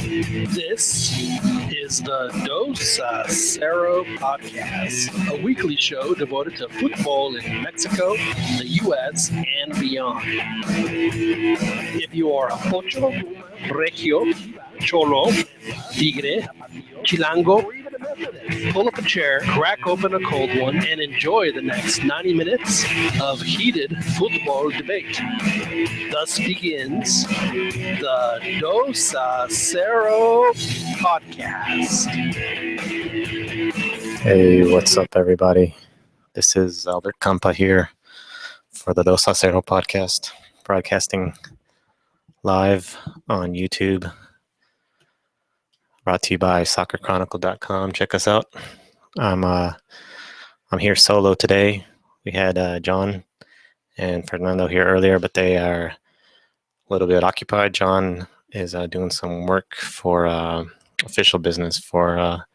This is the Dos Cero podcast, a weekly show devoted to football in Mexico, the U.S., and beyond. If you are a Pocho, Regio, Cholo, Tigre, Chilango, pull up a chair, crack open a cold one, and enjoy the next 90 minutes of heated football debate. Thus begins the Dos Cero podcast. Hey, what's up, everybody? This is Albert Campa here for the Dos Cero podcast, broadcasting live on YouTube. Brought to you by soccerchronicle.com. Check us out. I'm here solo today. We had John and Fernando here earlier, but they are a little bit occupied. John is doing some work for official business for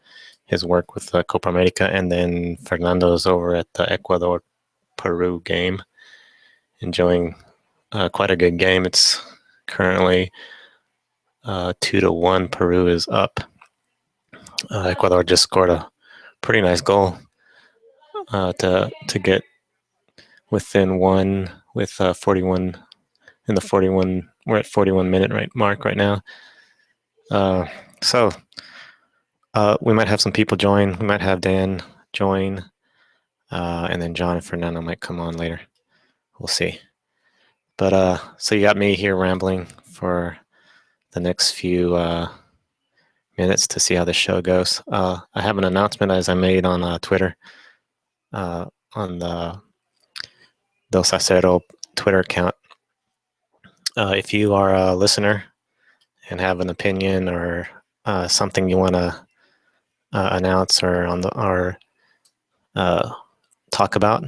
his work with Copa America, and then Fernando's over at the Ecuador-Peru game, enjoying quite a good game. It's currently 2-1. Peru is up. Ecuador just scored a pretty nice goal to get within one with 41 in the 41. We're at 41 minute mark right now. So we might have some people join. We might have Dan join, and then John and Fernando might come on later. We'll see. But so you got me here rambling for the next few minutes to see how the show goes. I have an announcement as I made on Twitter, on the Dos Acero Twitter account. If you are a listener and have an opinion or something you want to announce or talk about,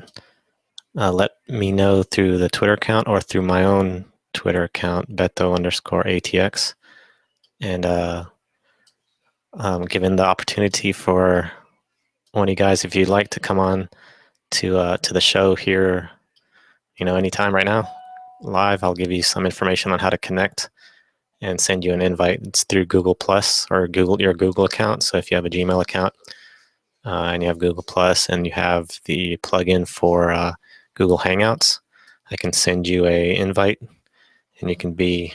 let me know through the Twitter account or through my own Twitter account, Beto_ATX. And given the opportunity for one of you guys, if you'd like to come on to the show here, anytime right now, live, I'll give you some information on how to connect and send you an invite. It's through Google Plus or your Google account. So if you have a Gmail account and you have Google Plus and you have the plugin for Google Hangouts, I can send you a invite and you can be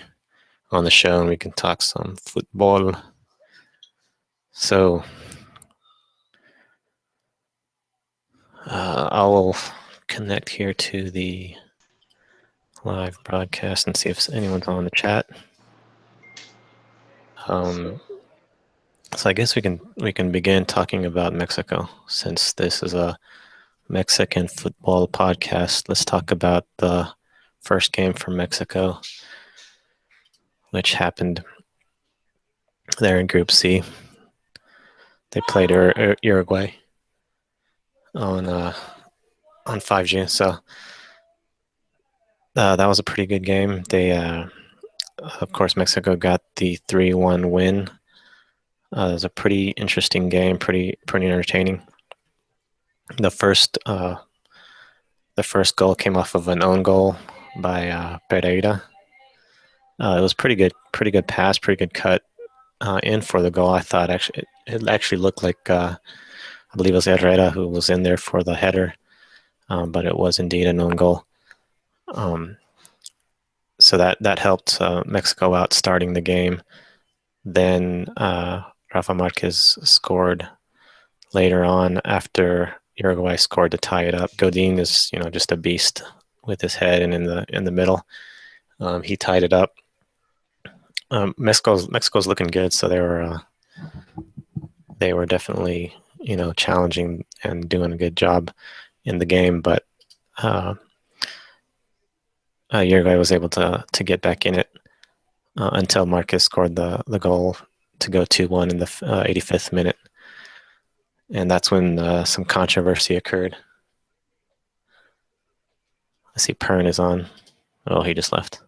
on the show and we can talk some football. So I will connect here to the live broadcast and see if anyone's on the chat. So I guess we can begin talking about Mexico, since this is a Mexican football podcast. Let's talk about the first game for Mexico, which happened there in Group C. They played Uruguay on 5 June. So that was a pretty good game. They, of course, Mexico got the 3-1 win. It was a pretty interesting game, pretty entertaining. The first goal came off of an own goal by Pereira. It was pretty good pass, pretty good cut in for the goal. I thought it actually looked like I believe it was Herrera who was in there for the header, but it was indeed an own goal. So that helped Mexico out starting the game. Then Rafa Marquez scored later on after Uruguay scored to tie it up. Godin is just a beast with his head and in the middle. He tied it up. Mexico's looking good, so they were definitely challenging and doing a good job in the game, but Uruguay was able to get back in it until Marquez scored the goal to go 2-1 in the 85th minute. And that's when some controversy occurred. I see Pern is on. Oh, he just left.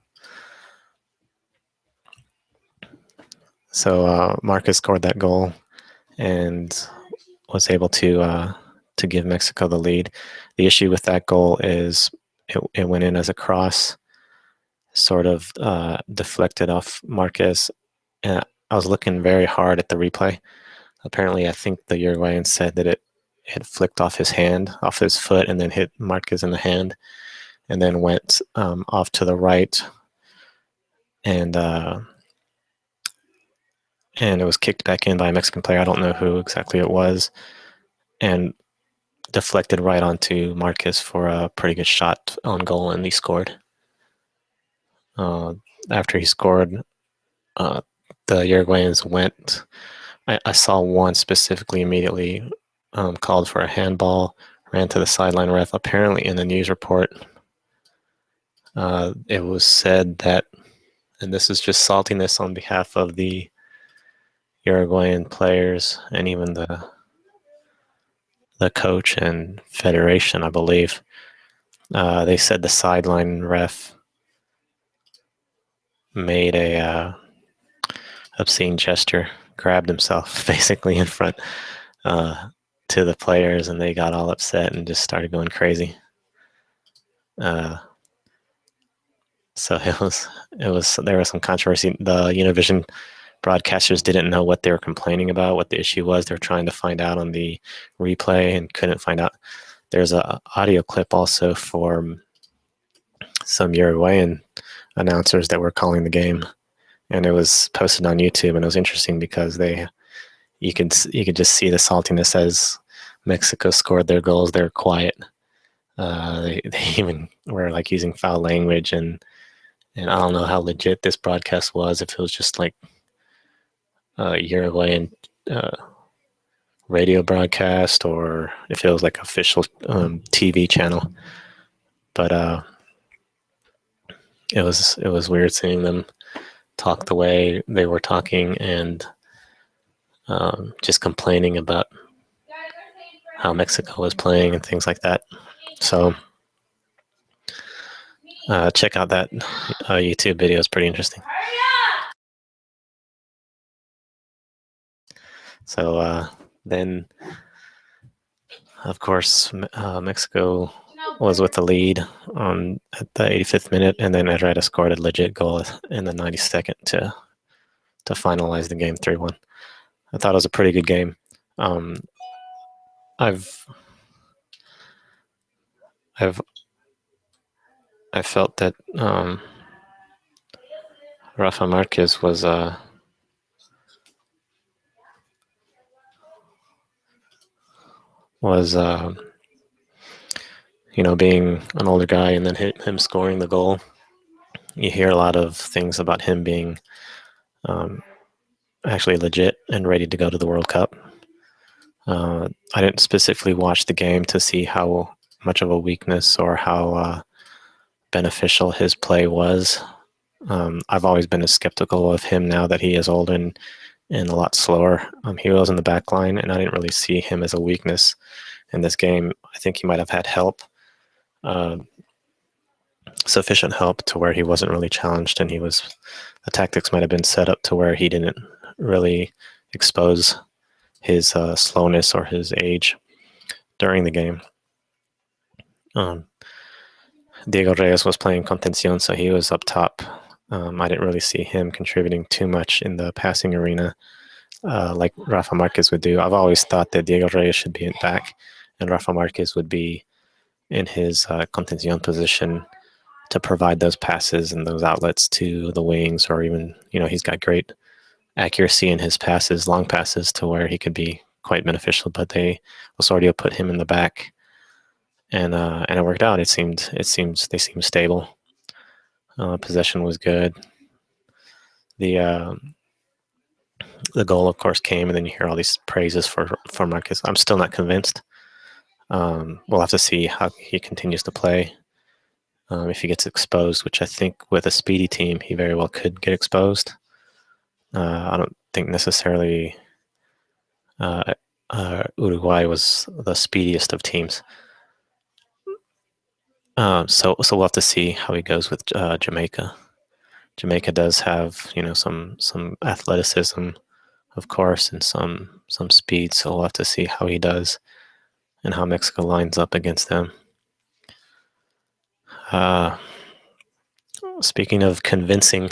So Marquez scored that goal and was able to give Mexico the lead. The issue with that goal is it went in as a cross, sort of deflected off Marquez I was looking very hard at the replay. Apparently, I think the Uruguayan said that it had flicked off his hand, off his foot, and then hit Marquez in the hand, and then went off to the right, and it was kicked back in by a Mexican player. I don't know who exactly it was, and deflected right onto Marquez for a pretty good shot on goal, and he scored. After he scored, the Uruguayans went. I saw one specifically immediately called for a handball, ran to the sideline ref. Apparently, in the news report, it was said that, and this is just saltiness on behalf of the Uruguayan players and even the coach and federation, I believe. They said the sideline ref made a obscene gesture, grabbed himself basically in front to the players, and they got all upset and just started going crazy. So there was some controversy. The Univision broadcasters didn't know what they were complaining about, what the issue was. They were trying to find out on the replay and couldn't find out. There's an audio clip also for some Uruguayan announcers that were calling the game, and it was posted on YouTube. And it was interesting because you could just see the saltiness as Mexico scored their goals. They were quiet. They even were like using foul language, and I don't know how legit this broadcast was. If it was just like Uruguayan radio broadcast, or if it was like official TV channel. But it was weird seeing them talk the way they were talking, and just complaining about how Mexico was playing and things like that. So check out that YouTube video. It's pretty interesting. So then, of course, Mexico was with the lead at the 85th minute, and then Herrera scored a legit goal in the 92nd to finalize the game 3-1. I thought it was a pretty good game. I felt that Rafa Marquez was being an older guy, and then him scoring the goal. You hear a lot of things about him being actually legit and ready to go to the World Cup. I didn't specifically watch the game to see how much of a weakness or how beneficial his play was. I've always been as skeptical of him now that he is older and a lot slower. He was in the back line, and I didn't really see him as a weakness in this game. I think he might have had help, sufficient help to where he wasn't really challenged, and the tactics might have been set up to where he didn't really expose his slowness or his age during the game. Diego Reyes was playing contención, so he was up top. I didn't really see him contributing too much in the passing arena like Rafa Marquez would do. I've always thought that Diego Reyes should be in back, and Rafa Marquez would be in his contención position to provide those passes and those outlets to the wings, or even, he's got great accuracy in his passes, long passes, to where he could be quite beneficial. But Osorio put him in the back, and it worked out. They seemed stable. Possession was good. The goal, of course, came, and then you hear all these praises for Marquez. I'm still not convinced. We'll have to see how he continues to play. If he gets exposed, which I think with a speedy team, he very well could get exposed. I don't think necessarily Uruguay was the speediest of teams. So we'll have to see how he goes with Jamaica. Jamaica does have, some athleticism, of course, and some speed. So we'll have to see how he does and how Mexico lines up against them. Speaking of convincing,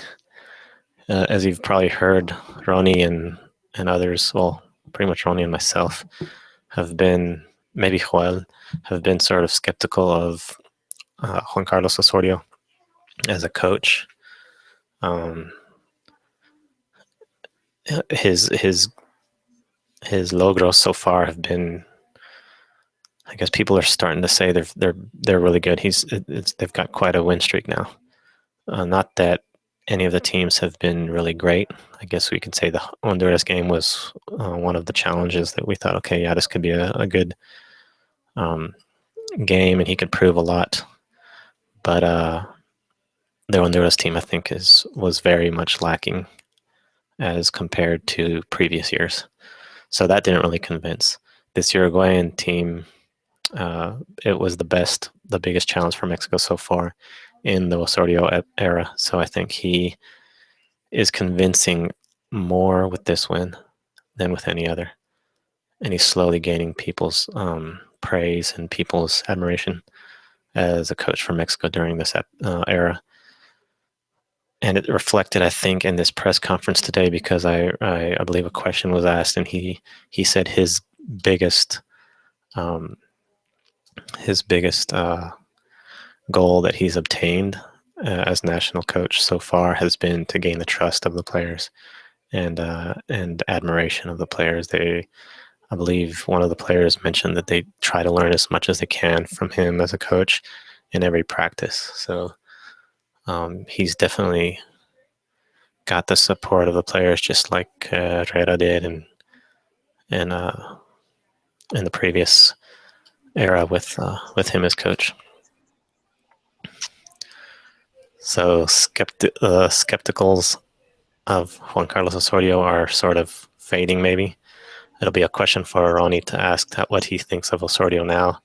As you've probably heard, Ronnie and others, well, pretty much Ronnie and myself, have been, maybe Joel, have been sort of skeptical of Juan Carlos Osorio as a coach. Um, his logros so far have been, I guess people are starting to say they're really good. They've got quite a win streak now. Not that any of the teams have been really great. I guess we could say the Honduras game was one of the challenges that we thought, okay, yeah, this could be a good um, game, and he could prove a lot. But the Honduras team, I think, was very much lacking as compared to previous years. So that didn't really convince. This Uruguayan team, it was the biggest challenge for Mexico so far in the Osorio era. So I think he is convincing more with this win than with any other. And he's slowly gaining people's praise and people's admiration as a coach for Mexico during this era. And it reflected, I think, in this press conference today because I believe a question was asked, and he said biggest um, his biggest goal that he's obtained as national coach so far has been to gain the trust of the players and admiration of the players. I believe one of the players mentioned that they try to learn as much as they can from him as a coach in every practice. So he's definitely got the support of the players, just like Herrera did, and in the previous era with him as coach. So skepticals of Juan Carlos Osorio are sort of fading. Maybe it'll be a question for Ronnie to ask what he thinks of Osorio now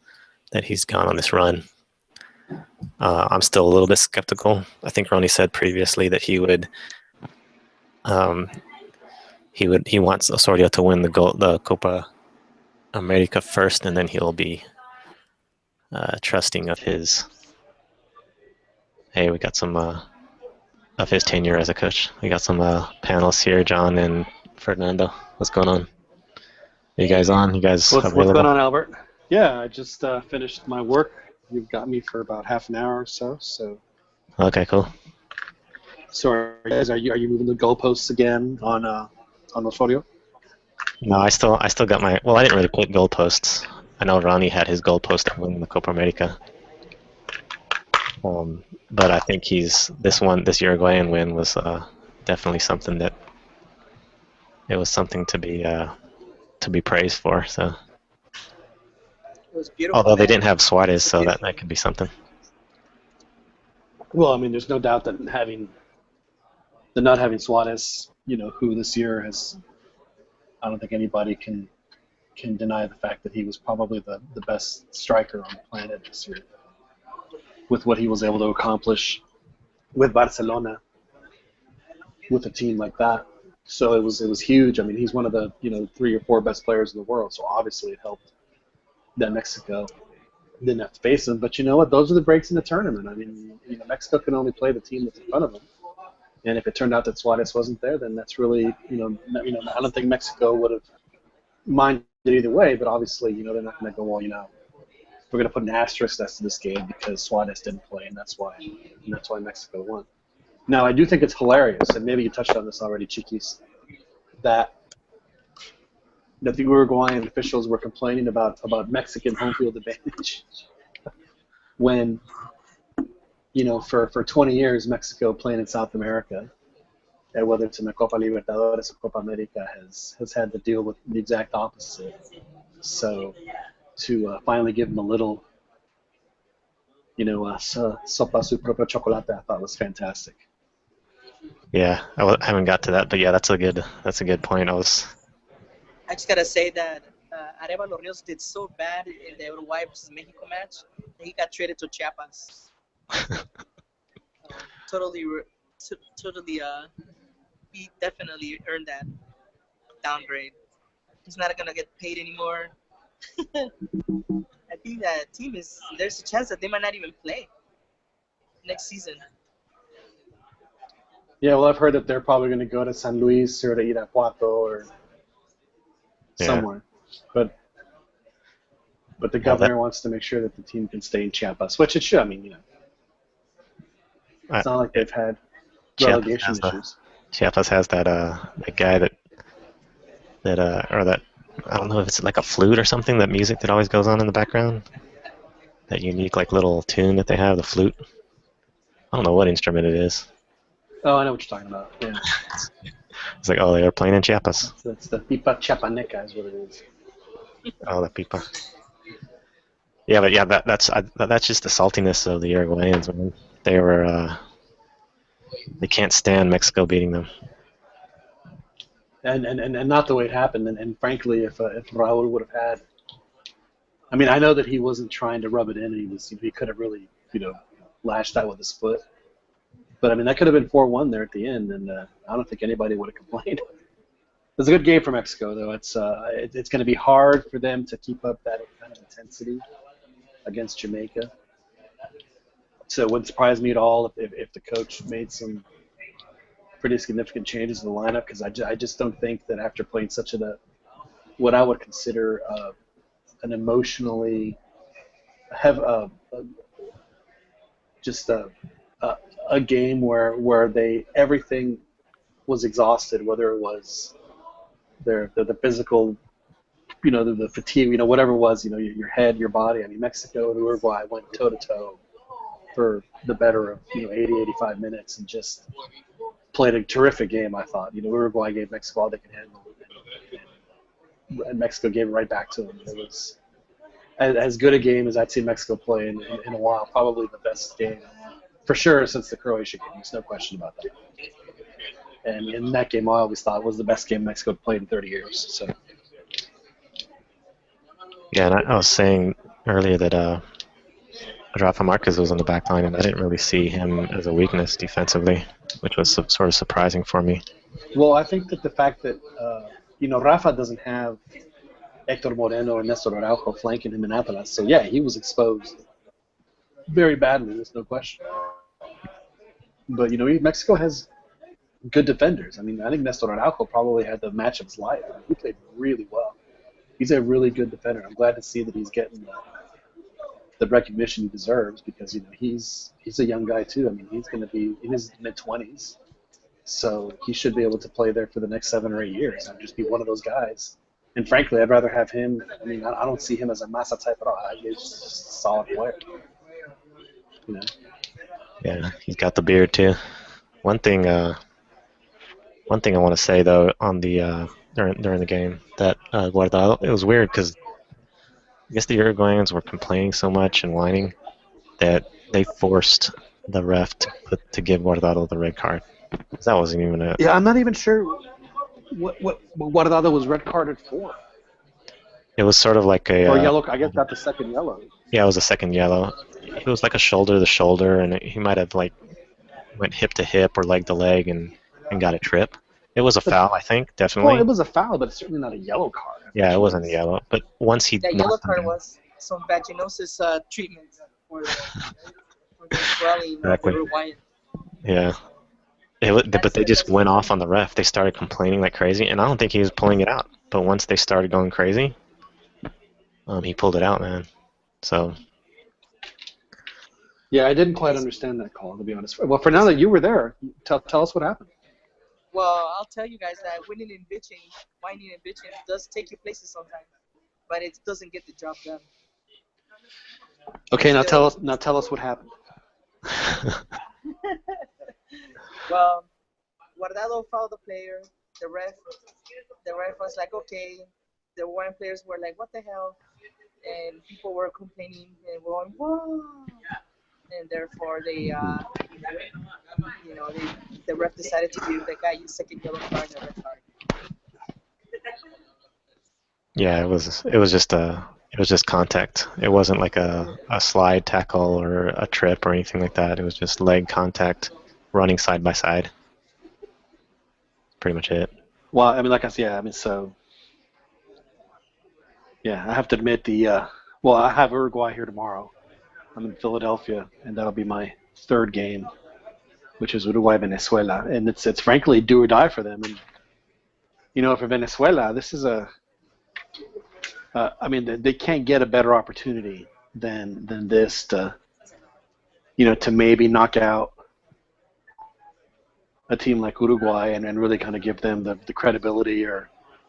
that he's gone on this run. I'm still a little bit skeptical. I think Ronnie said previously that um, he wants Osorio to win the Copa America first, and then he'll be trusting of his. Hey, we got some of his tenure as a coach. We got some panels here, John and Fernando. What's going on? Are you guys on? You guys What's going available? on, Albert? Yeah, I just finished my work. You've got me for about half an hour or so. Okay, cool. So are you moving the goalposts again on Osorio? No, I still got my. Well, I didn't really put goalposts. I know Ronnie had his goalpost of winning the Copa America. But I think this Uruguayan win was definitely something that it was something to be praised for. So, It was beautiful, although they man. didn't have Suarez, It's a so beautiful. that could be something. Well, I mean, there's no doubt that not having Suarez, who this year has, I don't think anybody can deny the fact that he was probably the best striker on the planet this year with what he was able to accomplish with Barcelona with a team like that. So it was huge. I mean, he's one of the 3 or 4 best players in the world. So obviously it helped that Mexico didn't have to face him. But you know what? Those are the breaks in the tournament. I mean, Mexico can only play the team that's in front of them. And if it turned out that Suarez wasn't there, then that's really I don't think Mexico would have minded either way. But obviously, they're not going to go, well, we're going to put an asterisk next to this game because Suarez didn't play, and that's why Mexico won. Now, I do think it's hilarious, and maybe you touched on this already, Chiquis, that the Uruguayan officials were complaining about Mexican home field advantage when, for 20 years, Mexico playing in South America, and whether it's in the Copa Libertadores or Copa America, has had to deal with the exact opposite. So to finally give them a little, sopa su propio chocolate, I thought was fantastic. Yeah, I haven't got to that, but yeah, that's a good point. I just gotta say that Arevalo Rios did so bad in the Uruguay versus Mexico match that he got traded to Chiapas. Totally, totally. He definitely earned that downgrade. He's not gonna get paid anymore. I think that team is. There's a chance that they might not even play next season. Yeah, well, I've heard that they're probably going to go to San Luis or to Irapuato or Yeah. somewhere. But the Well, that governor wants to make sure that the team can stay in Chiapas, which it should. I mean, uh, it's not like they've had Chiapas relegation has the issues. Chiapas has that guy that or that I don't know if it's like a flute or something, that music that always goes on in the background, that unique like little tune that they have, the flute. I don't know what instrument it is. Oh, I know what you're talking about. Yeah, It's like, oh, they were playing in Chiapas. it's the pipa chapaneca is what it is. Oh, the pipa. Yeah, but yeah, that's just the saltiness of the Uruguayans. Man. They were they can't stand Mexico beating them. And not the way it happened. And frankly, if Raul would have had, I mean, I know that he wasn't trying to rub it in, and he could have really lashed out with his foot. But I mean, that could have been 4-1 there at the end, and I don't think anybody would have complained. It was a good game for Mexico, though. It's going to be hard for them to keep up that kind of intensity against Jamaica. So it wouldn't surprise me at all if the coach made some pretty significant changes in the lineup, because I just don't think that after playing such what I would consider an emotionally just a game where everything was exhausted, whether it was the physical, the fatigue, whatever it was, your head, your body. I mean, Mexico and Uruguay went toe to toe for the better of 80, 85 minutes and just played a terrific game. I thought, Uruguay gave Mexico all they could handle, and Mexico gave it right back to them. It was as good a game as I'd seen Mexico play in a while. Probably the best game for sure since the Croatia game. There's no question about that. And in that game, I always thought was the best game Mexico had played in 30 years. So. Yeah, and I was saying earlier that Rafa Marquez was on the back line, and I didn't really see him as a weakness defensively, which was sort of surprising for me. Well, I think that the fact that Rafa doesn't have Hector Moreno or Nestor Araujo flanking him in Atlas, so yeah, he was exposed very badly. There's no question. But Mexico has good defenders. I mean, I think Nestor Araujo probably had the match of his life. I mean, he played really well. He's a really good defender. I'm glad to see that he's getting the recognition he deserves, because he's a young guy too. I mean, he's going to be in his mid-20s, so he should be able to play there for the next 7 or 8 years and just be one of those guys. And frankly, I'd rather have him. I mean, I don't see him as a Massa type at all. He's just a solid player. Yeah, he's got the beard too. One thing I want to say though on the during the game, that Guardado, it was weird because I guess the Uruguayans were complaining so much and whining that they forced the ref to give Guardado the red card. That wasn't even a. Yeah, I'm not even sure what Guardado was red carded for. It was sort of like a. Or yellow. I guess that's the second yellow. Yeah, it was a second yellow. It was like a shoulder to shoulder, and he might have went hip to hip or leg to leg and got a trip. It was a foul, I think, definitely. Well, it was a foul, but it's certainly not a yellow card. Yeah, it wasn't a yellow. But once he that yellow card was some vaginosis treatment for the swelling exactly. of the Uruguayan. Yeah. But they just went off on the ref. They started complaining like crazy, and I don't think he was pulling it out. But once they started going crazy, he pulled it out, man. So. Yeah, I didn't quite understand that call, to be honest. Well, for now that you were there, tell us what happened. Well, I'll tell you guys that whining and bitching does take you places sometimes, but it doesn't get the job done. Okay, now tell us what happened. Well, Guardado fouled the player. The ref was like, okay. The Uruguayan players were like, what the hell? And people were complaining and going, whoa. And therefore, the ref decided to give the guy a second yellow card and a red card. Yeah, it was just contact. It wasn't like a slide tackle or a trip or anything like that. It was just leg contact, running side by side. Pretty much it. Well, I mean, like I said, so. Yeah, I have to admit I have Uruguay here tomorrow. I'm in Philadelphia, and that'll be my third game which is Uruguay, Venezuela, and it's frankly do or die for them. And for Venezuela, this is I mean, they can't get a better opportunity than this to maybe knock out a team like Uruguay and really kind of give them the credibility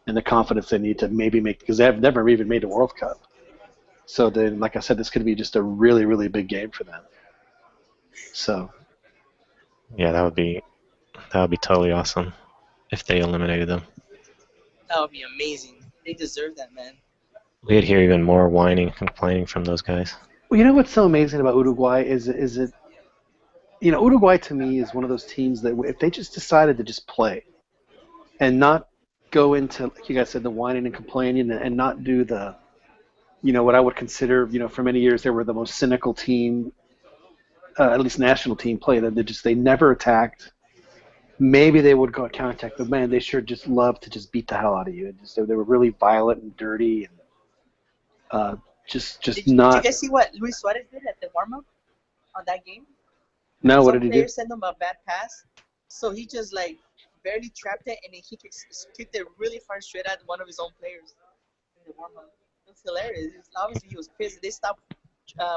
and the confidence they need to maybe make, because they've never even made a World Cup. So then, like I said, this could be just a really, really big game for them. So Yeah, that would be totally awesome if they eliminated them. That would be amazing. They deserve that, man. We'd hear even more whining and complaining from those guys. well, you know what's so amazing about Uruguay is it Uruguay to me is one of those teams that if they just decided to just play and not go into, like you guys said, the whining and complaining, and not do the what I would consider, for many years they were the most cynical team, at least national team play. That they never attacked. Maybe they would go counterattack, but man, they sure just love to just beat the hell out of you. They were really violent and dirty, and just Did not. you guys see what Luis Suarez did at the warm-up on that game? No, what Some did he do? player sent him a bad pass, so he just like barely trapped it, and then he kicked it really far straight at one of his own players in the warm-up. It's hilarious. Obviously, he was pissed. They stopped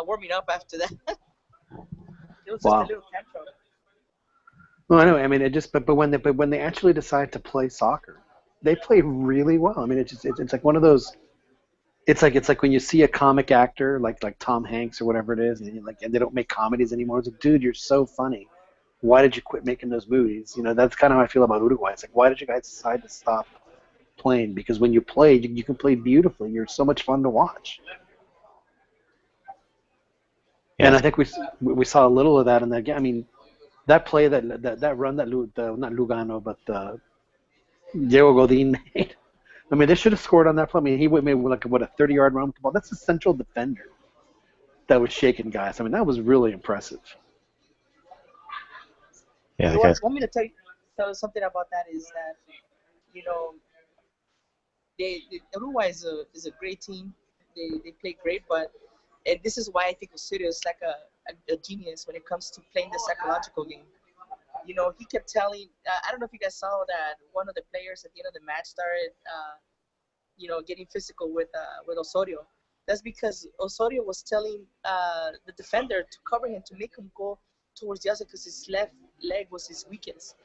warming up after that. It was just Wow. a little tantrum. Well, I know. I mean, but when they actually decide to play soccer, they play really well. I mean, it's like one of those. It's like when you see a comic actor like Tom Hanks or whatever it is, and they don't make comedies anymore. It's like, dude, you're so funny. Why did you quit making those movies? That's kind of how I feel about Uruguay. It's like, why did you guys decide to stop playing? Because when you play, you can play beautifully. You're so much fun to watch. Yeah. And I think we saw a little of that in that game. I mean, that play that run that not Lugano but Diego Godin made. I mean, they should have scored on that play. I mean, he made like a 30-yard run with the ball. That's a central defender that was shaking guys. I mean, that was really impressive. Yeah, You want me to tell you something about that is that, you know, Uruguay is a great team. They play great, and this is why I think Osorio is like a genius when it comes to playing the psychological game. He kept telling. I don't know if you guys saw that one of the players at the end of the match started, getting physical with Osorio. That's because Osorio was telling the defender to cover him, to make him go towards the other, because his left leg was his weakest.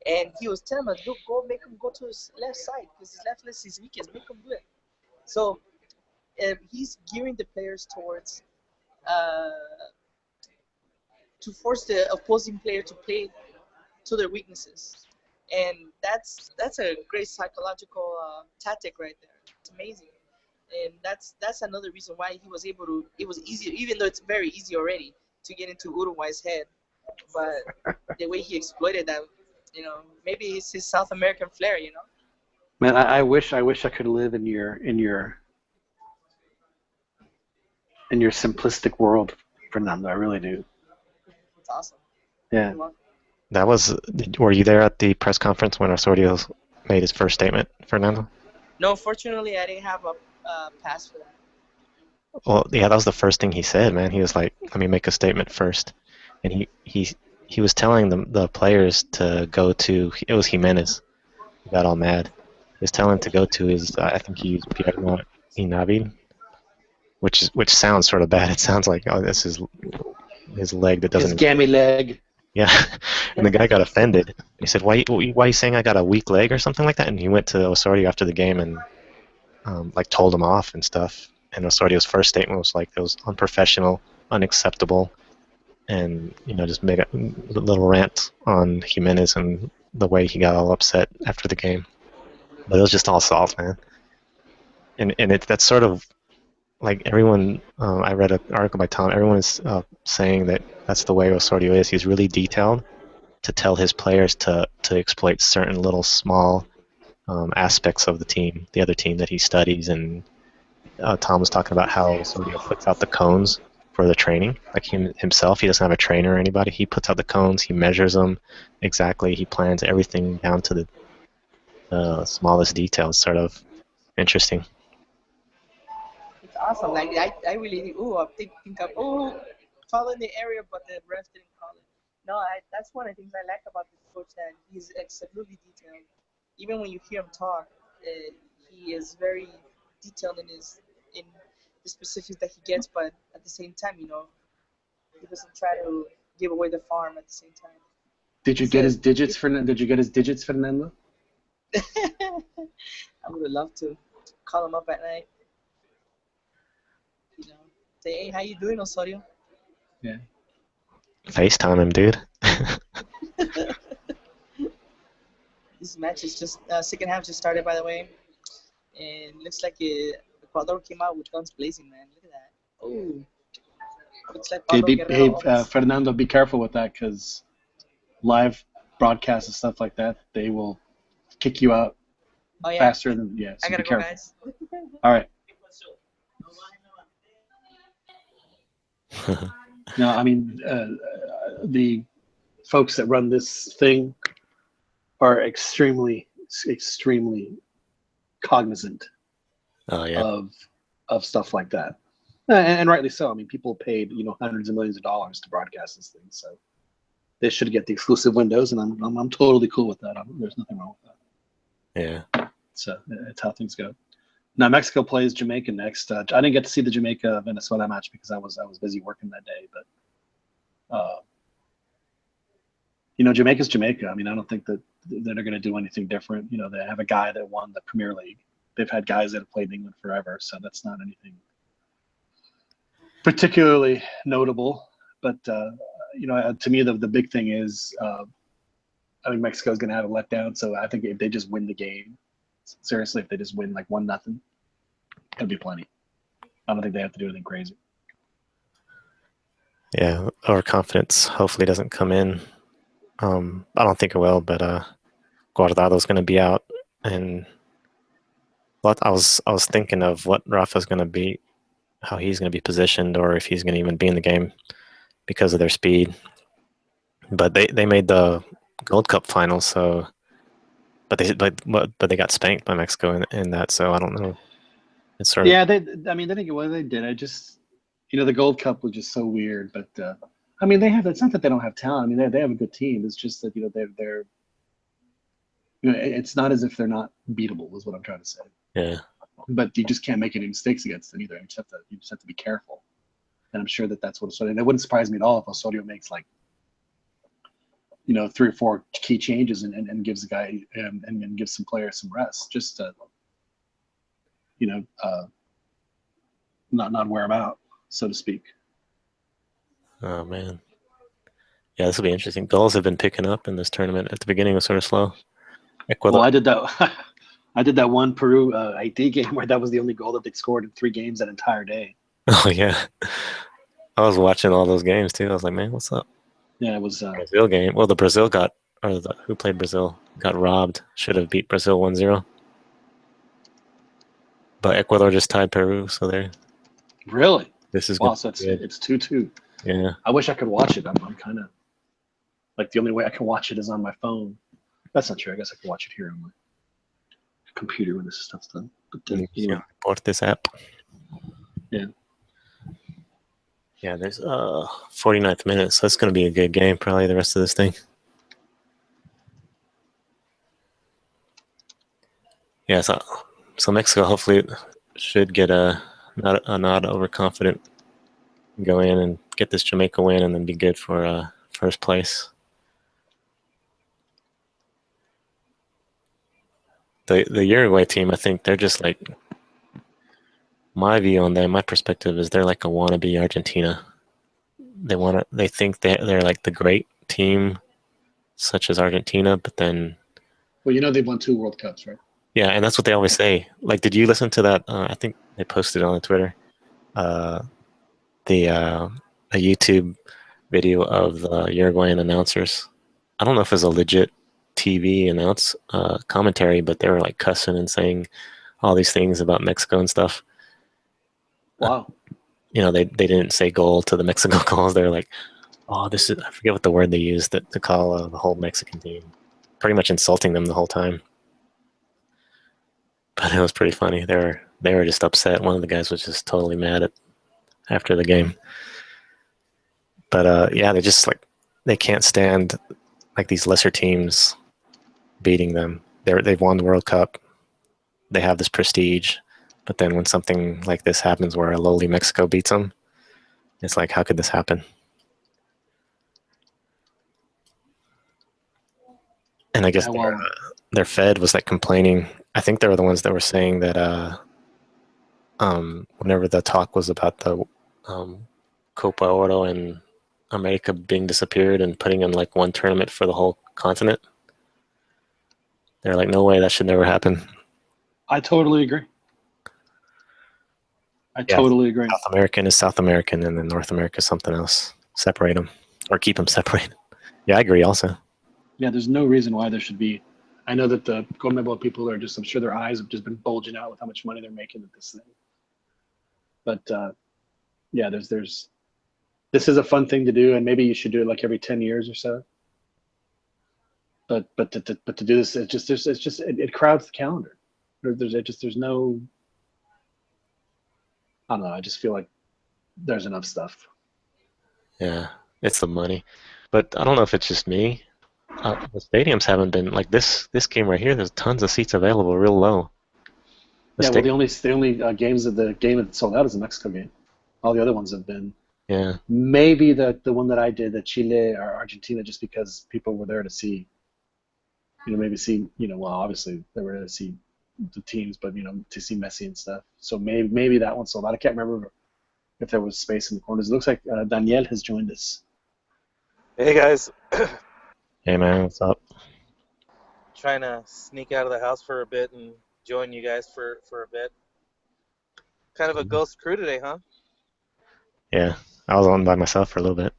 And he was telling him, look, go make him go to his left side, because his left leg is his weakest. Make him do it. So he's gearing the players towards to force the opposing player to play to their weaknesses. And that's a great psychological tactic right there. It's amazing. And that's another reason why he was able to. It was easy, even though it's very easy already to get into Uruguay's head. But the way he exploited that, maybe it's his South American flair. Man, I wish I could live in your simplistic world, Fernando. I really do. It's awesome. Yeah. That was. Were you there at the press conference when Osorio made his first statement, Fernando? No, fortunately, I didn't have a pass for that. Well, yeah, that was the first thing he said, man. He was like, "Let me make a statement first," and he was telling the players to go to. It was Jimenez. He got all mad. He was telling him to go to his. I think he used Pierna Inavid, which sounds sort of bad. It sounds like, oh, this is his leg that doesn't. His gammy leg. Yeah, and the guy got offended. He said, "Why are you saying I got a weak leg or something like that?" And he went to Osorio after the game and told him off and stuff. And Osorio's first statement was like, it was unprofessional, unacceptable, and just made a little rant on Jimenez and the way he got all upset after the game. But it was just all soft, man. And that's sort of like everyone. I read an article by Tom. Everyone is saying that that's the way Osorio is. He's really detailed to tell his players to exploit certain little small aspects of the other team that he studies. And Tom was talking about how Osorio puts out the cones for the training. Like himself, he doesn't have a trainer or anybody. He puts out the cones, he measures them exactly, he plans everything down to the smallest details. Sort of interesting. It's awesome. Like I really think, I think of foul in the area, but the ref didn't call it. No, that's one of the things I like about this coach, that he's absolutely detailed. Even when you hear him talk, he is very detailed in the specifics that he gets, but at the same time, he doesn't try to give away the farm at the same time. Did you get his digits, Fernando? Did you get his digits, Fernando? I would have loved to call him up at night, say, hey, how you doing, Osorio? Yeah. FaceTime him, dude. This match is just second half just started, by the way, and looks like Ecuador came out with guns blazing, man. Look at that. Oh, looks like Pablo Guerrero. Fernando, be careful with that, because live broadcasts and stuff like that, they will kick you out faster than so I gotta be go, careful. guys. All right. No, I mean, the folks that run this thing are extremely cognizant of stuff like that, and rightly so. I mean, people paid hundreds of millions of dollars to broadcast this thing, so they should get the exclusive windows, and I'm totally cool with that. There's nothing wrong with that. Yeah. So it's how things go. Now Mexico plays Jamaica next. I didn't get to see the Jamaica Venezuela match because I was busy working that day, but Jamaica's Jamaica. I mean, I don't think that they're going to do anything different. They have a guy that won the Premier League. They've had guys that have played in England forever, so that's not anything particularly notable. But to me, the big thing is I think Mexico's going to have a letdown. So I think if they just win the game, seriously, if they just win like 1-0, it'll be plenty. I don't think they have to do anything crazy. Yeah, overconfidence hopefully doesn't come in. I don't think it will, but Guardado's going to be out, and I was thinking of what Rafa's going to be, how he's going to be positioned, or if he's going to even be in the game because of their speed. But they made the Gold Cup final, so but they got spanked by Mexico in that, so I don't know. It's sort of they didn't get what they did. I just the Gold Cup was just so weird, but I mean, it's not that they don't have talent. I mean, they have a good team. It's just that they're it's not as if they're not beatable, is what I'm trying to say. Yeah. But you just can't make any mistakes against them either. You just have to be careful. And I'm sure that's what Osorio. And it wouldn't surprise me at all if Osorio makes 3 or 4 key changes and gives the guy and gives some players some rest, just to not wear them out, so to speak. Oh man. Yeah, this will be interesting. Goals have been picking up in this tournament. At the beginning, it was sort of slow. Ecuador. Well, I did that. I did that one Peru ID game where that was the only goal that they scored in 3 games that entire day. Oh yeah, I was watching all those games too. I was like, man, what's up? Yeah, it was Brazil game. Well, the Brazil who played Brazil got robbed. Should have beat Brazil 1-0. But Ecuador just tied Peru, so there. Really? This is wow. So it's 2-2. Yeah. I wish I could watch it. I'm kind of the only way I can watch it is on my phone. That's not true. I guess I can watch it here on my computer when this stuff's done. But Import this app. Yeah. Yeah, there's 49th minute, so it's going to be a good game probably the rest of this thing. Yeah, so Mexico hopefully should get not overconfident, go in and get this Jamaica win and then be good for first place. The Uruguay team, I think they're just my view on them, my perspective is they're like a wannabe Argentina. They think they're like the great team, such as Argentina, but then. Well, they've won 2 World Cups, right? Yeah, and that's what they always say. Did you listen to that? I think they posted on Twitter, a YouTube video of the Uruguayan announcers. I don't know if it's a legit TV commentary, but they were cussing and saying all these things about Mexico and stuff. Wow. They didn't say goal to the Mexico goals. They're like, oh, I forget what the word they used to call the whole Mexican team. Pretty much insulting them the whole time. But it was pretty funny. They were just upset. One of the guys was just totally mad after the game. But yeah, they just they can't stand like these lesser teams beating them. They've won the World Cup. They have this prestige, but then when something like this happens, where a lowly Mexico beats them, it's like, how could this happen? And I guess their Fed was like complaining. I think they were the ones that were saying that whenever the talk was about the Copa Oro and America being disappeared and putting in like one tournament for the whole continent, they're like, no way, that should never happen. I totally agree. Totally agree. South American is South American, and then North America is something else. Separate them or keep them separated. Yeah, I agree also. Yeah, there's no reason why there should be. I know that the CONMEBOL people are just, I'm sure their eyes have just been bulging out with how much money they're making with this thing. But yeah, this is a fun thing to do, and maybe you should do it like every 10 years or so. But to do this, it crowds the calendar. There's no, I don't know. I just feel like there's enough stuff. Yeah, it's the money, but I don't know if it's just me. The stadiums haven't been like this game right here. There's tons of seats available, real low. Well, the only games of the game that sold out is the Mexico game. All the other ones have been. Yeah. Maybe the one that I did, the Chile or Argentina, just because people were there to see. Maybe see. Well, obviously they were there to see the teams, but to see Messi and stuff. So maybe that one sold out. I can't remember if there was space in the corners. It looks like Daniel has joined us. Hey guys. Hey man, what's up? Trying to sneak out of the house for a bit and join you guys for a bit. Kind of a ghost crew today, huh? Yeah, I was on by myself for a little bit.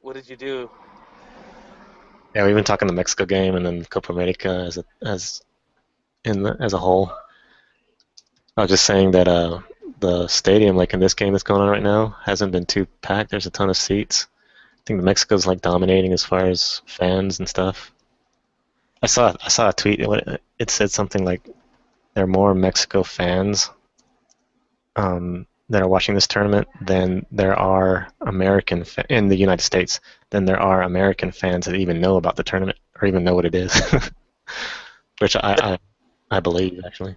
What did you do? Yeah, we've been talking the Mexico game and then Copa America as a whole. I was just saying that the stadium, like in this game that's going on right now, hasn't been too packed. There's a ton of seats. I think Mexico's like dominating as far as fans and stuff. I saw a tweet. It said something like there are more Mexico fans that are watching this tournament than there are in the United States than there are American fans that even know about the tournament or even know what it is, which I believe actually.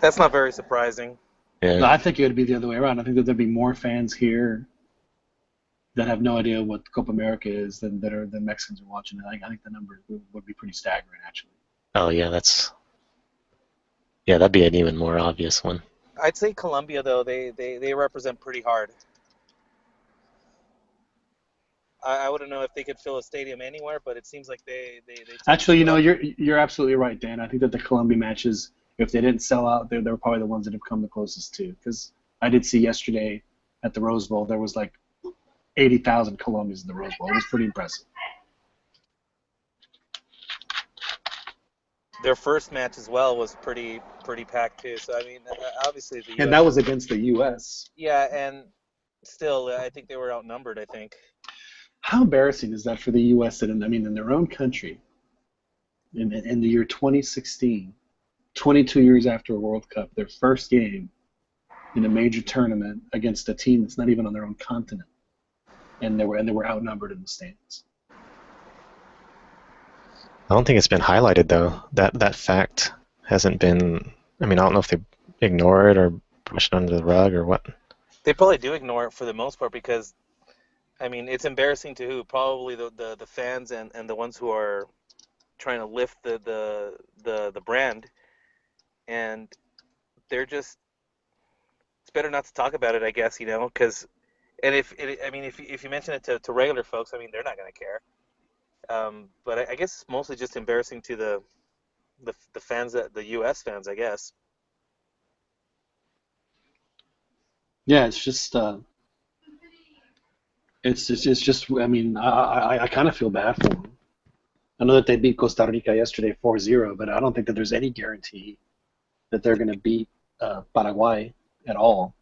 That's not very surprising. Yeah. No, I think it would be the other way around. I think that there'd be more fans here that have no idea what Copa America is than Mexicans are watching it. I think the number would be pretty staggering, actually. Oh yeah, that'd be an even more obvious one. I'd say Colombia though, they represent pretty hard. I wouldn't know if they could fill a stadium anywhere, but it seems like they actually, you're absolutely right, Dan. I think that the Colombia matches, if they didn't sell out, they were probably the ones that have come the closest to. Because I did see yesterday at the Rose Bowl, there was like 80,000 Colombians in the Rose Bowl. It was pretty impressive. Their first match as well was pretty packed too. So I mean, obviously the US, and that was against the U.S. Yeah, and still, I think they were outnumbered. I think. How embarrassing is that for the U.S. that in their own country, in the year 2016, 22 years after a World Cup, their first game in a major tournament against a team that's not even on their own continent, and they were outnumbered in the stands. I don't think it's been highlighted though. That fact hasn't been. I mean, I don't know if they ignore it or push it under the rug or what. They probably do ignore it for the most part because, I mean, it's embarrassing to who? Probably the fans and the ones who are trying to lift the brand, and they're just. It's better not to talk about it, I guess, because, and if you mention it to regular folks, I mean, they're not going to care. But I guess it's mostly just embarrassing to the fans, the U.S. fans, I guess. Yeah, it's just. It's just. I mean, I kind of feel bad for them. I know that they beat Costa Rica yesterday 4-0, but I don't think that there's any guarantee that they're going to beat Paraguay at all.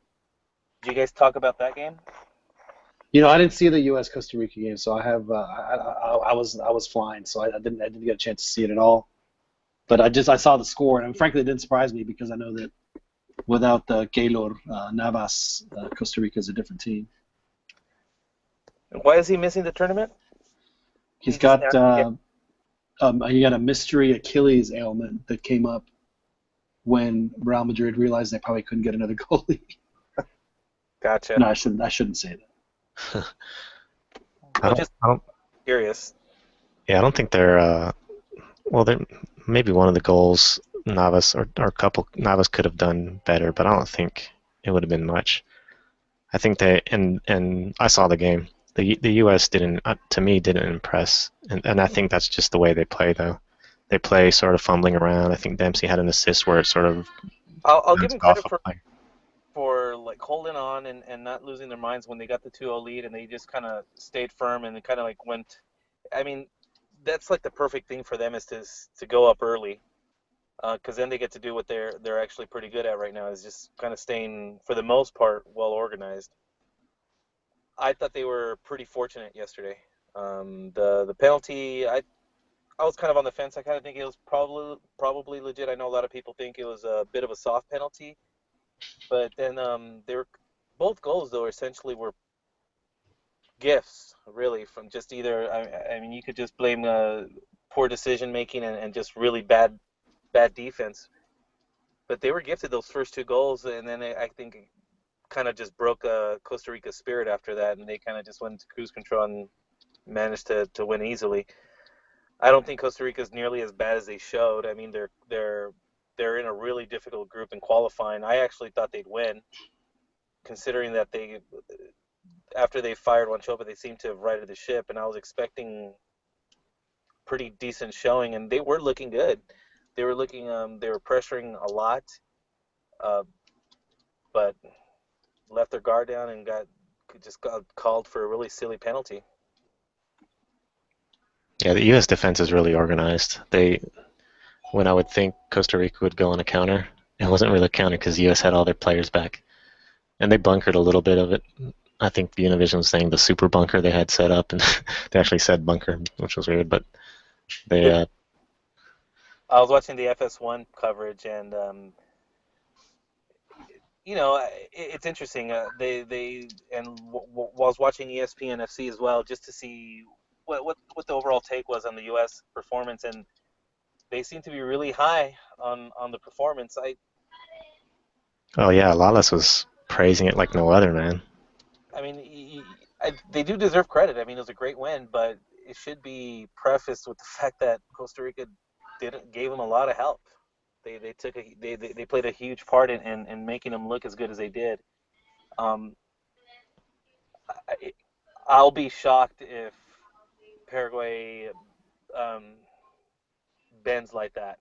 Did you guys talk about that game? I didn't see the U.S. Costa Rica game, so I was flying, so I didn't get a chance to see it at all. But I saw the score, and frankly, it didn't surprise me because I know that without Keylor Navas, Costa Rica is a different team. Why is he missing the tournament? He's He just got he got a mystery Achilles ailment that came up when Real Madrid realized they probably couldn't get another goalie. Gotcha. No, I shouldn't say that. I'm just curious. Yeah, I don't think they're. Well, maybe one of the goals Navas or a couple Navas could have done better, but I don't think it would have been much. I think they and I saw the game. The U.S. didn't to me didn't impress, and I think that's just the way they play though. They play sort of fumbling around. I think Dempsey had an assist where it sort of I'll give bounced him off credit a player. for like holding on and not losing their minds when they got the 2-0 lead, and they just kind of stayed firm and kind of like went. I mean, that's like the perfect thing for them is to go up early, because then they get to do what they're actually pretty good at right now, is just kind of staying for the most part well organized. I thought they were pretty fortunate yesterday. The penalty, I was kind of on the fence. I kind of think it was probably legit. I know a lot of people think it was a bit of a soft penalty, but then they were both goals though essentially were gifts really from just either. I mean, you could just blame poor decision making and just really bad defense, but they were gifted those first two goals, and then I think it kind of just broke Costa Rica's spirit after that, and they kind of just went into cruise control and managed to win easily. I don't think Costa Rica is nearly as bad as they showed. I mean, they're in a really difficult group in qualifying. I actually thought they'd win, considering that after they fired Wanchopa, they seemed to have righted the ship, and I was expecting pretty decent showing, and they were looking good. They were pressuring a lot, but left their guard down and got called for a really silly penalty. Yeah, the U.S. defense is really organized. When I would think Costa Rica would go on a counter, it wasn't really a counter because the U.S. had all their players back, and they bunkered a little bit of it. I think the Univision was saying the super bunker they had set up, and they actually said bunker, which was weird, but they. I was watching the FS1 coverage, and it's interesting. They and was watching ESPN FC as well, just to see what the overall take was on the U.S. performance, and they seem to be really high on the performance. Oh yeah, Lawless was praising it like no other, man. I mean, they do deserve credit. I mean, it was a great win, but it should be prefaced with the fact that Costa Rica gave them a lot of help. They played a huge part in making them look as good as they did. I'll be shocked if Paraguay bends like that.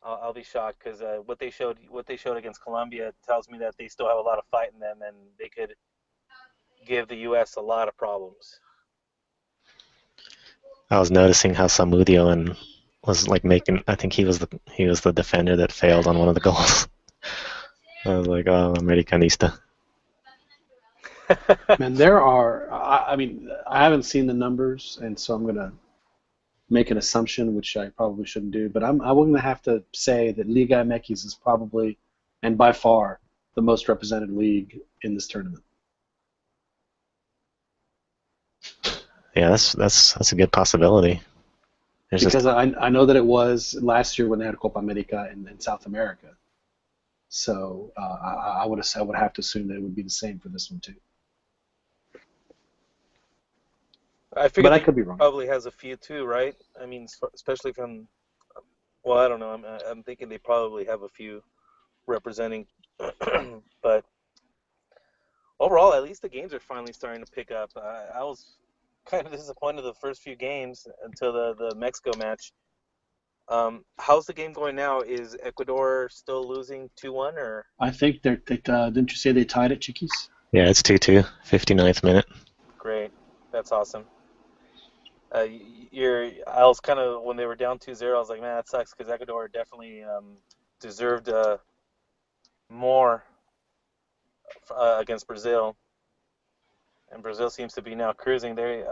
I'll be shocked because what they showed against Colombia tells me that they still have a lot of fight in them, and they could give the U.S. a lot of problems. I was noticing how Samudio was like making. I think he was the defender that failed on one of the goals. I was like, oh, Americanista. Man, there are. I mean, I haven't seen the numbers, and so I'm gonna make an assumption, which I probably shouldn't do. But I'm going to have to say that Liga MX is probably, and by far, the most represented league in this tournament. Yeah, that's a good possibility. Because I know that it was last year when they had Copa America in South America. So I would have to assume that it would be the same for this one too. I figure, but I could be wrong. Probably has a few too, right? I mean, especially from. Well, I don't know. I'm thinking they probably have a few representing, but overall, at least the games are finally starting to pick up. I was kind of disappointed the first few games until the Mexico match. How's the game going now? Is Ecuador still losing 2-1 or? I think didn't you say they tied it, Chiquis? Yeah, it's 2-2, 59th minute. Great, that's awesome. I was kind of, when they were down 2-0, I was like, man, that sucks because Ecuador definitely deserved more against Brazil, and Brazil seems to be now cruising. They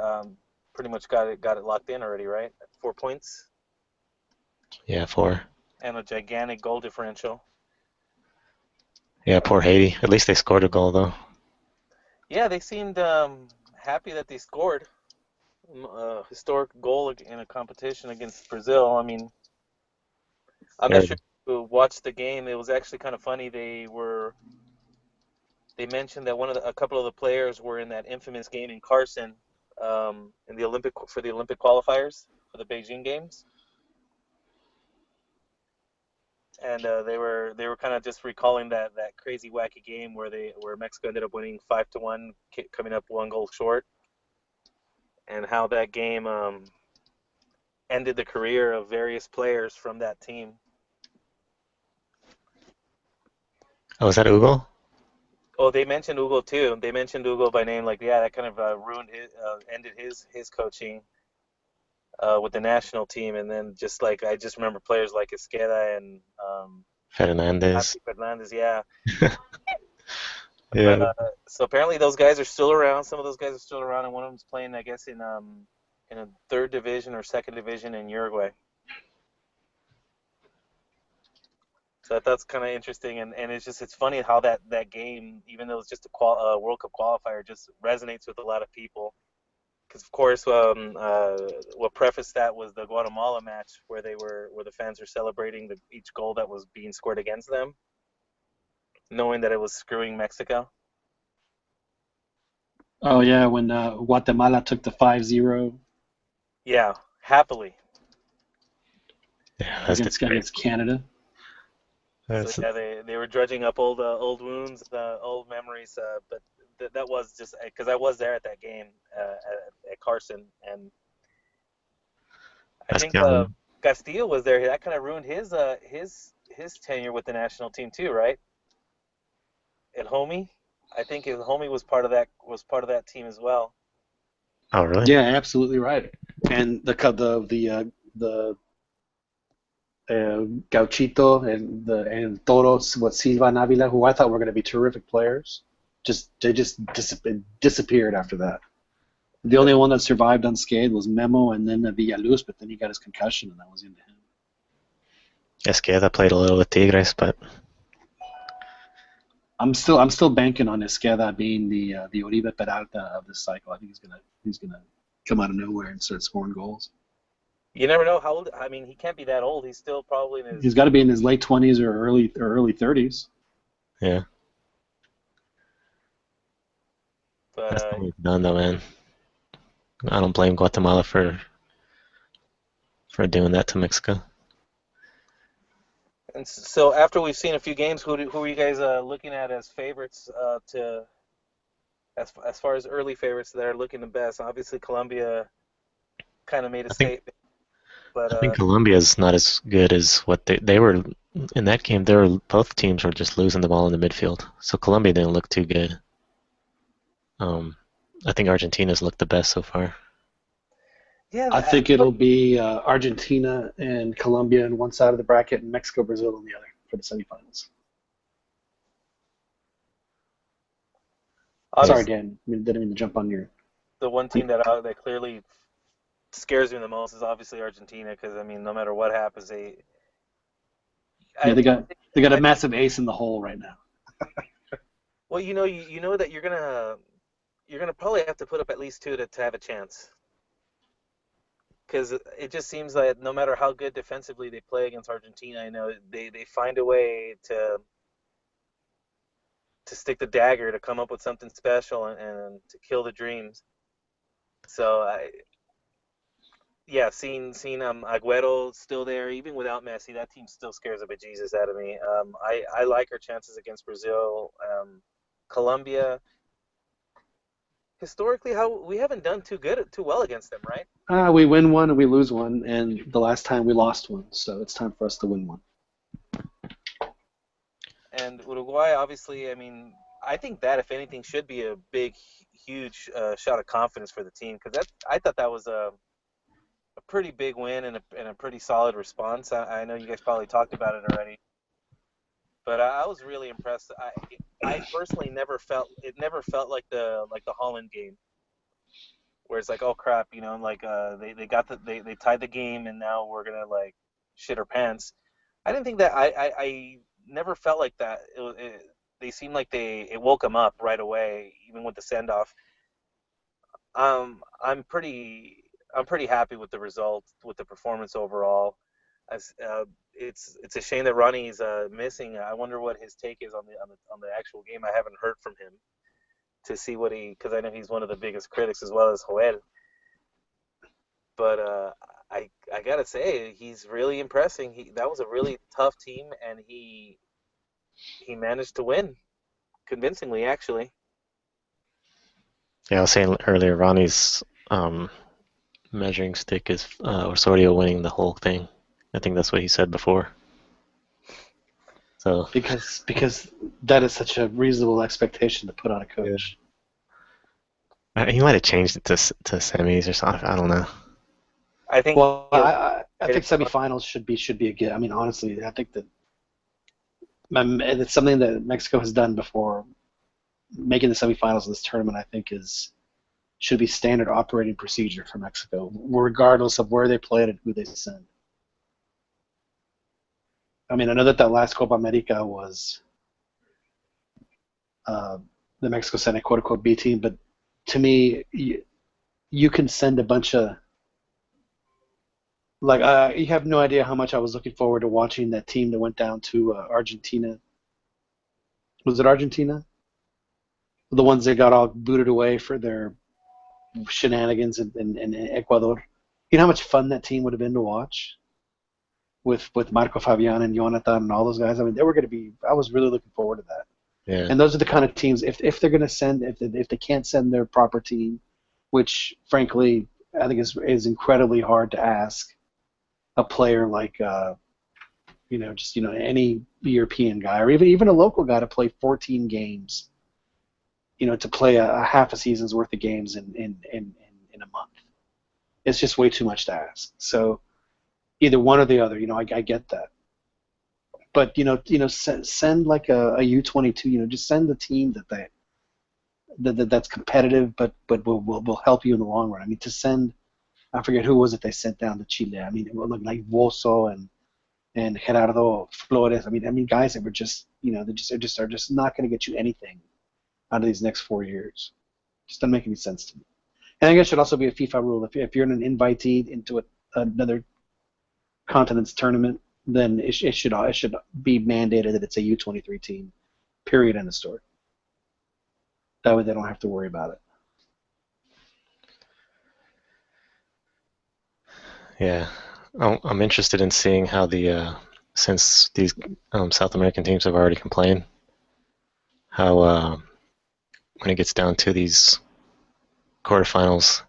pretty much got it locked in already, right? 4 points. Yeah, 4. And a gigantic goal differential. Yeah, poor Haiti. At least they scored a goal though. Yeah, they seemed happy that they scored a historic goal in a competition against Brazil. I mean, I'm not Very sure if you watched the game. It was actually kind of funny. They mentioned that a couple of the players were in that infamous game in Carson, in the Olympic qualifiers for the Beijing Games, and they were kind of just recalling that crazy wacky game where Mexico ended up winning 5-1, coming up 1 goal short, and how that game ended the career of various players from that team. Oh, is that Ugo? Oh, they mentioned Ugo too. They mentioned Ugo by name, like yeah, that kind of ended his coaching with the national team, and then just like I just remember players like Esqueda and Fernandez. Papi Fernandez, yeah. Yeah, But so apparently those guys are still around. Some of those guys are still around, and one of them's playing, I guess, in a third division or second division in Uruguay. So that's kind of interesting, and it's funny how that game, even though it's just a World Cup qualifier, just resonates with a lot of people. Because of course, what prefaced that was the Guatemala match where the fans were celebrating each goal that was being scored against them, knowing that it was screwing Mexico. Oh yeah, when Guatemala took the 5-0 Yeah, happily. yeah, that's against Canada. So yeah, they were dredging up old wounds, old memories. But that was just because I was there at that game at Carson, and I think Castillo was there. That kind of ruined his tenure with the national team too, right? And Homie, I think his Homie was part of that team as well. Oh, really? Yeah, absolutely right. And the Gauchito and Toros, Silva and Avila, who I thought were going to be terrific players, they just disappeared after that. The only one that survived unscathed was Memo, and then Villaluz, but then he got his concussion, and that was into him. Esqueda played a little with Tigres, but I'm still banking on Esqueda being the Oribe Peralta of this cycle. I think he's gonna come out of nowhere and start scoring goals. You never know how old. I mean, he can't be that old. He's still probably in his. He's got to be in his late 20s or early 30s. yeah. But That's what we've done, though, man. I don't blame Guatemala for doing that to Mexico. and so after we've seen a few games, who are you guys looking at as favorites as far as early favorites that are looking the best? Obviously, Colombia kind of made a statement, but I think Colombia's not as good as what they were in that game. Both teams were just losing the ball in the midfield, so Colombia didn't look too good. I think Argentina's looked the best so far. yeah, I think it'll be Argentina and Colombia on one side of the bracket, and Mexico, Brazil on the other for the semifinals. Sorry, Dan. I didn't mean to jump on your. The one team that clearly scares me the most is obviously Argentina, because I mean, no matter what happens, they got a massive ace in the hole right now. Well, you know that you're gonna probably have to put up at least 2 to have a chance, because it just seems like no matter how good defensively they play against Argentina, I know they find a way to stick the dagger, to come up with something special and to kill the dreams. So seeing Agüero still there, even without Messi, that team still scares a bejesus out of me. I like our chances against Brazil. Colombia, historically, we haven't done too well against them, right? We win one and we lose one, and the last time we lost one, so it's time for us to win one. And Uruguay, obviously, I mean, I think that, if anything, should be a big, huge shot of confidence for the team, because I thought that was a pretty big win and a pretty solid response. I know you guys probably talked about it already, but I was really impressed. I personally never felt like the Holland game, where it's like, oh crap, like they tied the game and now we're gonna like shit our pants. I didn't think that. I never felt like that. They seemed like it woke them up right away, even with the send off. I'm pretty happy with the result, with the performance overall. As it's a shame that Ronnie's missing. I wonder what his take is on the actual game. I haven't heard from him to see what because I know he's one of the biggest critics as well as Joel. But I gotta say he's really impressing. That was a really tough team, and he managed to win convincingly, actually. Yeah, I was saying earlier, Ronnie's measuring stick is Osorio winning the whole thing. I think that's what he said before. So Because that is such a reasonable expectation to put on a coach. he might have changed it to semis or something. I don't know. I think. Well, I think semifinals should be a good. I mean, honestly, I think that it's something that Mexico has done before. Making the semifinals of this tournament, I think, should be standard operating procedure for Mexico, regardless of where they play it and who they send. I mean, I know that last Copa America was the Mexico sent a quote-unquote B team, but to me, you can send a bunch of you have no idea how much I was looking forward to watching that team that went down to Argentina. Was it Argentina? The ones that got all booted away for their shenanigans in Ecuador. You know how much fun that team would have been to watch with Marco Fabian and Jonathan and all those guys. I mean, they were going to be. I was really looking forward to that. Yeah. And those are the kind of teams. If they're going to send, if they can't send their proper team, which frankly I think is incredibly hard to ask a player like any European guy or even a local guy to play 14 games, to play a half a season's worth of games in a month. It's just way too much to ask. So either one or the other, I get that. But send like a U22, just send the team that's competitive, but will help you in the long run. I mean, to send, I forget who was it they sent down to Chile. I mean, it looked like Voso and Gerardo Flores. I mean, guys that were just, are just not going to get you anything out of these next 4 years. Just doesn't make any sense to me. And I think it should also be a FIFA rule. If you're an invitee into another continent's tournament, then it should be mandated that it's a U23 team. Period. End of story. That way they don't have to worry about it. Yeah, I'm interested in seeing how since these South American teams have already complained, how when it gets down to these quarterfinals,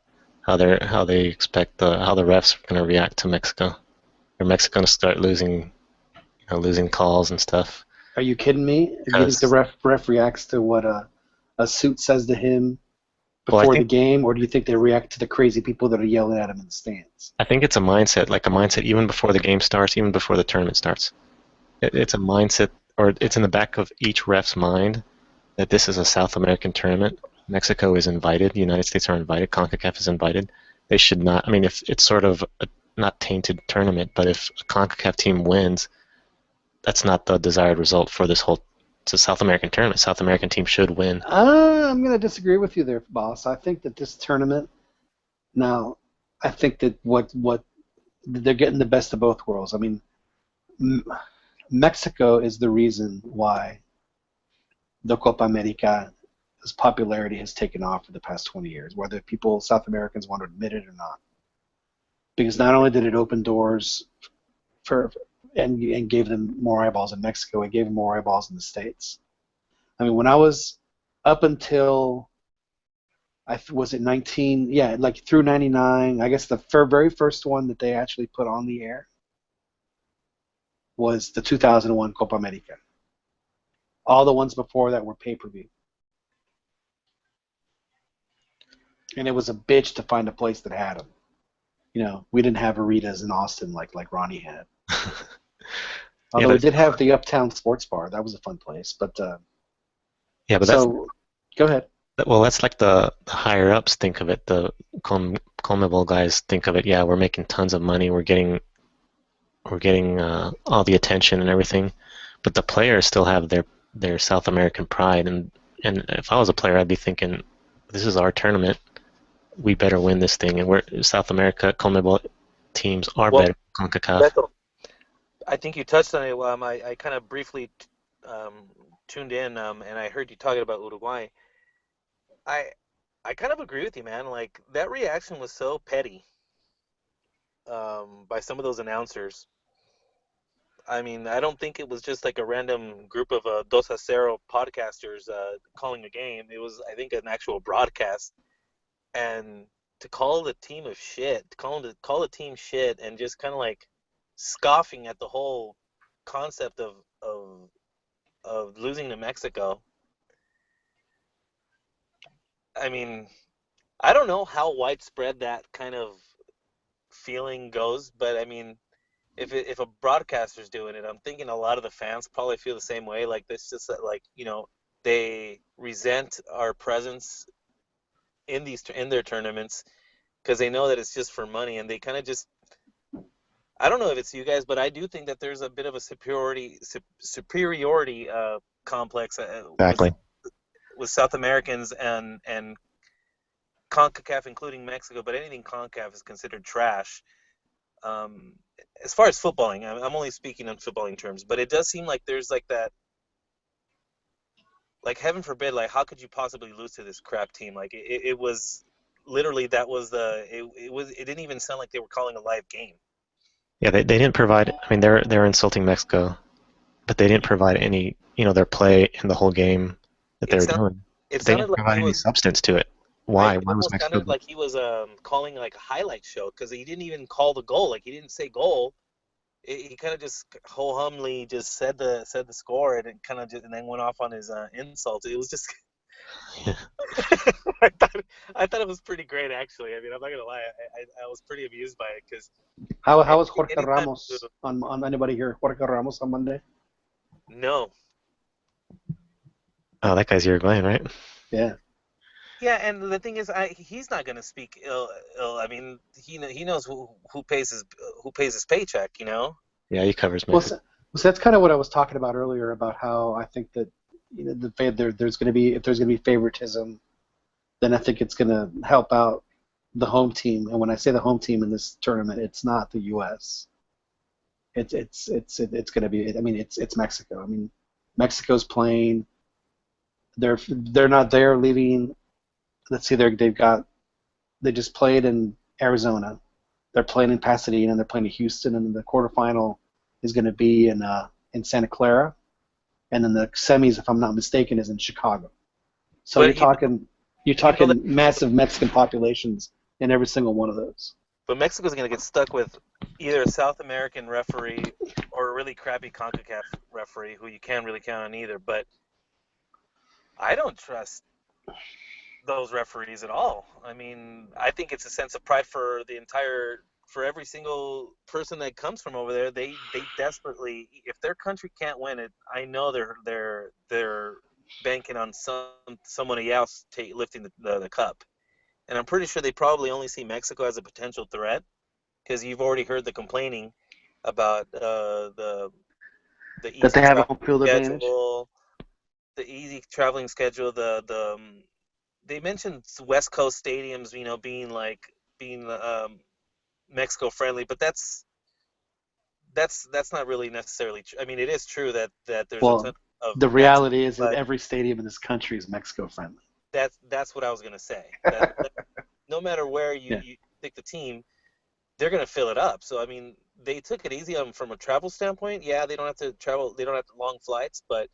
how they expect how the refs are going to react to Mexico. Are Mexico going to start losing calls and stuff? Are you kidding me? Do you think the ref reacts to what a suit says to him before the game, or do you think they react to the crazy people that are yelling at him in the stands? I think it's a mindset even before the game starts, even before the tournament starts. It's a mindset, or it's in the back of each ref's mind that this is a South American tournament. Mexico is invited. The United States are invited. CONCACAF is invited. They should not. I mean, if it's sort of a not tainted tournament, but if a CONCACAF team wins, that's not the desired result for this whole. It's a South American tournament. South American team should win. I'm going to disagree with you there, boss. I think that this tournament, now, I think that what they're getting the best of both worlds. I mean, Mexico is the reason why the Copa America's popularity has taken off for the past 20 years, whether South Americans want to admit it or not. Because not only did it open doors and gave them more eyeballs in Mexico, it gave them more eyeballs in the States. I mean, when I was up until, was it 19? Yeah, like through 99, I guess the very first one that they actually put on the air was the 2001 Copa America. All the ones before that were pay-per-view. And it was a bitch to find a place that had them. We didn't have Aritas in Austin like Ronnie had. Although we did have the Uptown Sports Bar. That was a fun place. But go ahead. Well, that's like the higher ups think of it. The CONMEBOL guys think of it. Yeah, we're making tons of money. We're getting all the attention and everything. But the players still have their South American pride. And if I was a player, I'd be thinking, this is our tournament. we better win this thing, and we're South America CONMEBOL teams are Well, better than CONCACAF. Beto, I think you touched on it. I kind of briefly tuned in, and I heard you talking about Uruguay. I I kind of agree with you, man. Like that reaction was so petty by some of those announcers. I mean, I don't think it was just like a random group of Dos a Cero podcasters calling a game. It was, I think, an actual broadcast. And to call the team of shit, call the team shit, and just kind of like scoffing at the whole concept of losing to Mexico. I mean, I don't know how widespread that kind of feeling goes, but I mean, if a broadcaster's doing it, I'm thinking a lot of the fans probably feel the same way. Like this, just that, like they resent our presence in their tournaments because they know that it's just for money, and they kind of just. I don't know if it's you guys, but I do think that there's a bit of a superiority complex Exactly. with South Americans and CONCACAF, including Mexico, but anything CONCACAF is considered trash. As far as footballing, I'm only speaking on footballing terms, but it does seem like there's like that, like heaven forbid, like how could you possibly lose to this crap team? Like it was literally that was it didn't even sound like they were calling a live game. Yeah, they didn't provide. I mean, they're insulting Mexico, but they didn't provide any, their play in the whole game that they were doing. It They sounded didn't like provide he any was. substance to it. Why? It Why was almost Mexico sounded good? like he was calling like a highlight show because he didn't even call the goal. Like he didn't say goal. He kind of just ho humly just said the score, and it kind of just and then went off on his insults. It was just. I thought it was pretty great actually. I mean, I'm not gonna lie. I was pretty amused by it because. How was Jorge Anytime. Ramos on anybody here? Jorge Ramos on Monday? No. Oh, that guy's Uruguayan, right? Yeah. Yeah, and the thing is, he's not gonna speak ill. I mean, he knows who pays his paycheck. Yeah, he covers Well, Mexico. so that's kind of what I was talking about earlier about how I think that there's going to be if there's going to be favoritism, then I think it's going to help out the home team. And when I say the home team in this tournament, it's not the U.S. It's going to be. I mean, it's Mexico. I mean, Mexico's playing. They're not there leaving. Let's see, they just played in Arizona. They're playing in Pasadena, and they're playing in Houston, and the quarterfinal is going to be in Santa Clara, and then the semis, if I'm not mistaken, is in Chicago. So But you're talking that- massive Mexican populations in every single one of those. But Mexico's gonna get stuck with either a South American referee or a really crappy CONCACAF referee who you can't really count on either. But I don't trust those referees at all. I mean, I think it's a sense of pride for every single person that comes from over there. They desperately, if their country can't win it, I know they're banking on somebody else lifting the cup. And I'm pretty sure they probably only see Mexico as a potential threat because you've already heard the complaining about the easy That they have a home field advantage. schedule, the easy traveling schedule, they mentioned West Coast stadiums, being Mexico friendly, but that's not really necessarily true. I mean, it is true that there's a ton of the reality is that but every stadium in this country is Mexico friendly. that's what I was gonna say. No matter where you pick the team, they're gonna fill it up. So I mean, they took it easy on them from a travel standpoint. Yeah, they don't have to travel. They don't have long flights, but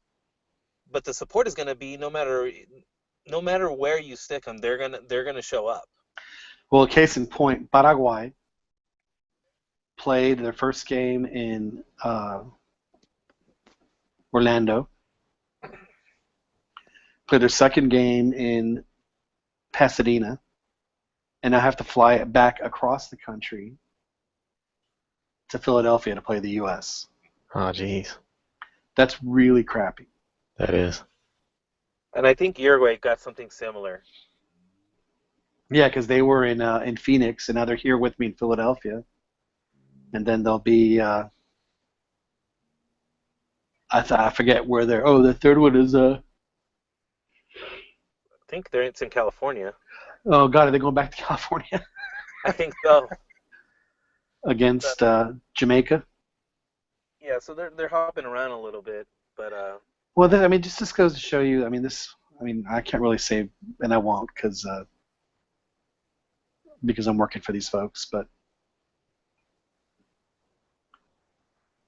the support is gonna be no matter where you stick them, they're gonna show up. Well, case in point, Paraguay played their first game in Orlando, played their second game in Pasadena, and now have to fly back across the country to Philadelphia to play the U.S. Oh, jeez. That's really crappy. That is. And I think Uruguay got something similar. Yeah, because they were in Phoenix, and now they're here with me in Philadelphia, and then they'll be. I forget where they're. Oh, the third one is. I think it's in California. Oh God, are they going back to California I think so. against Jamaica? Yeah, so they're hopping around a little bit, but Well, I mean, just this goes to show you. I mean, I can't really say, and I won't because I'm working for these folks. But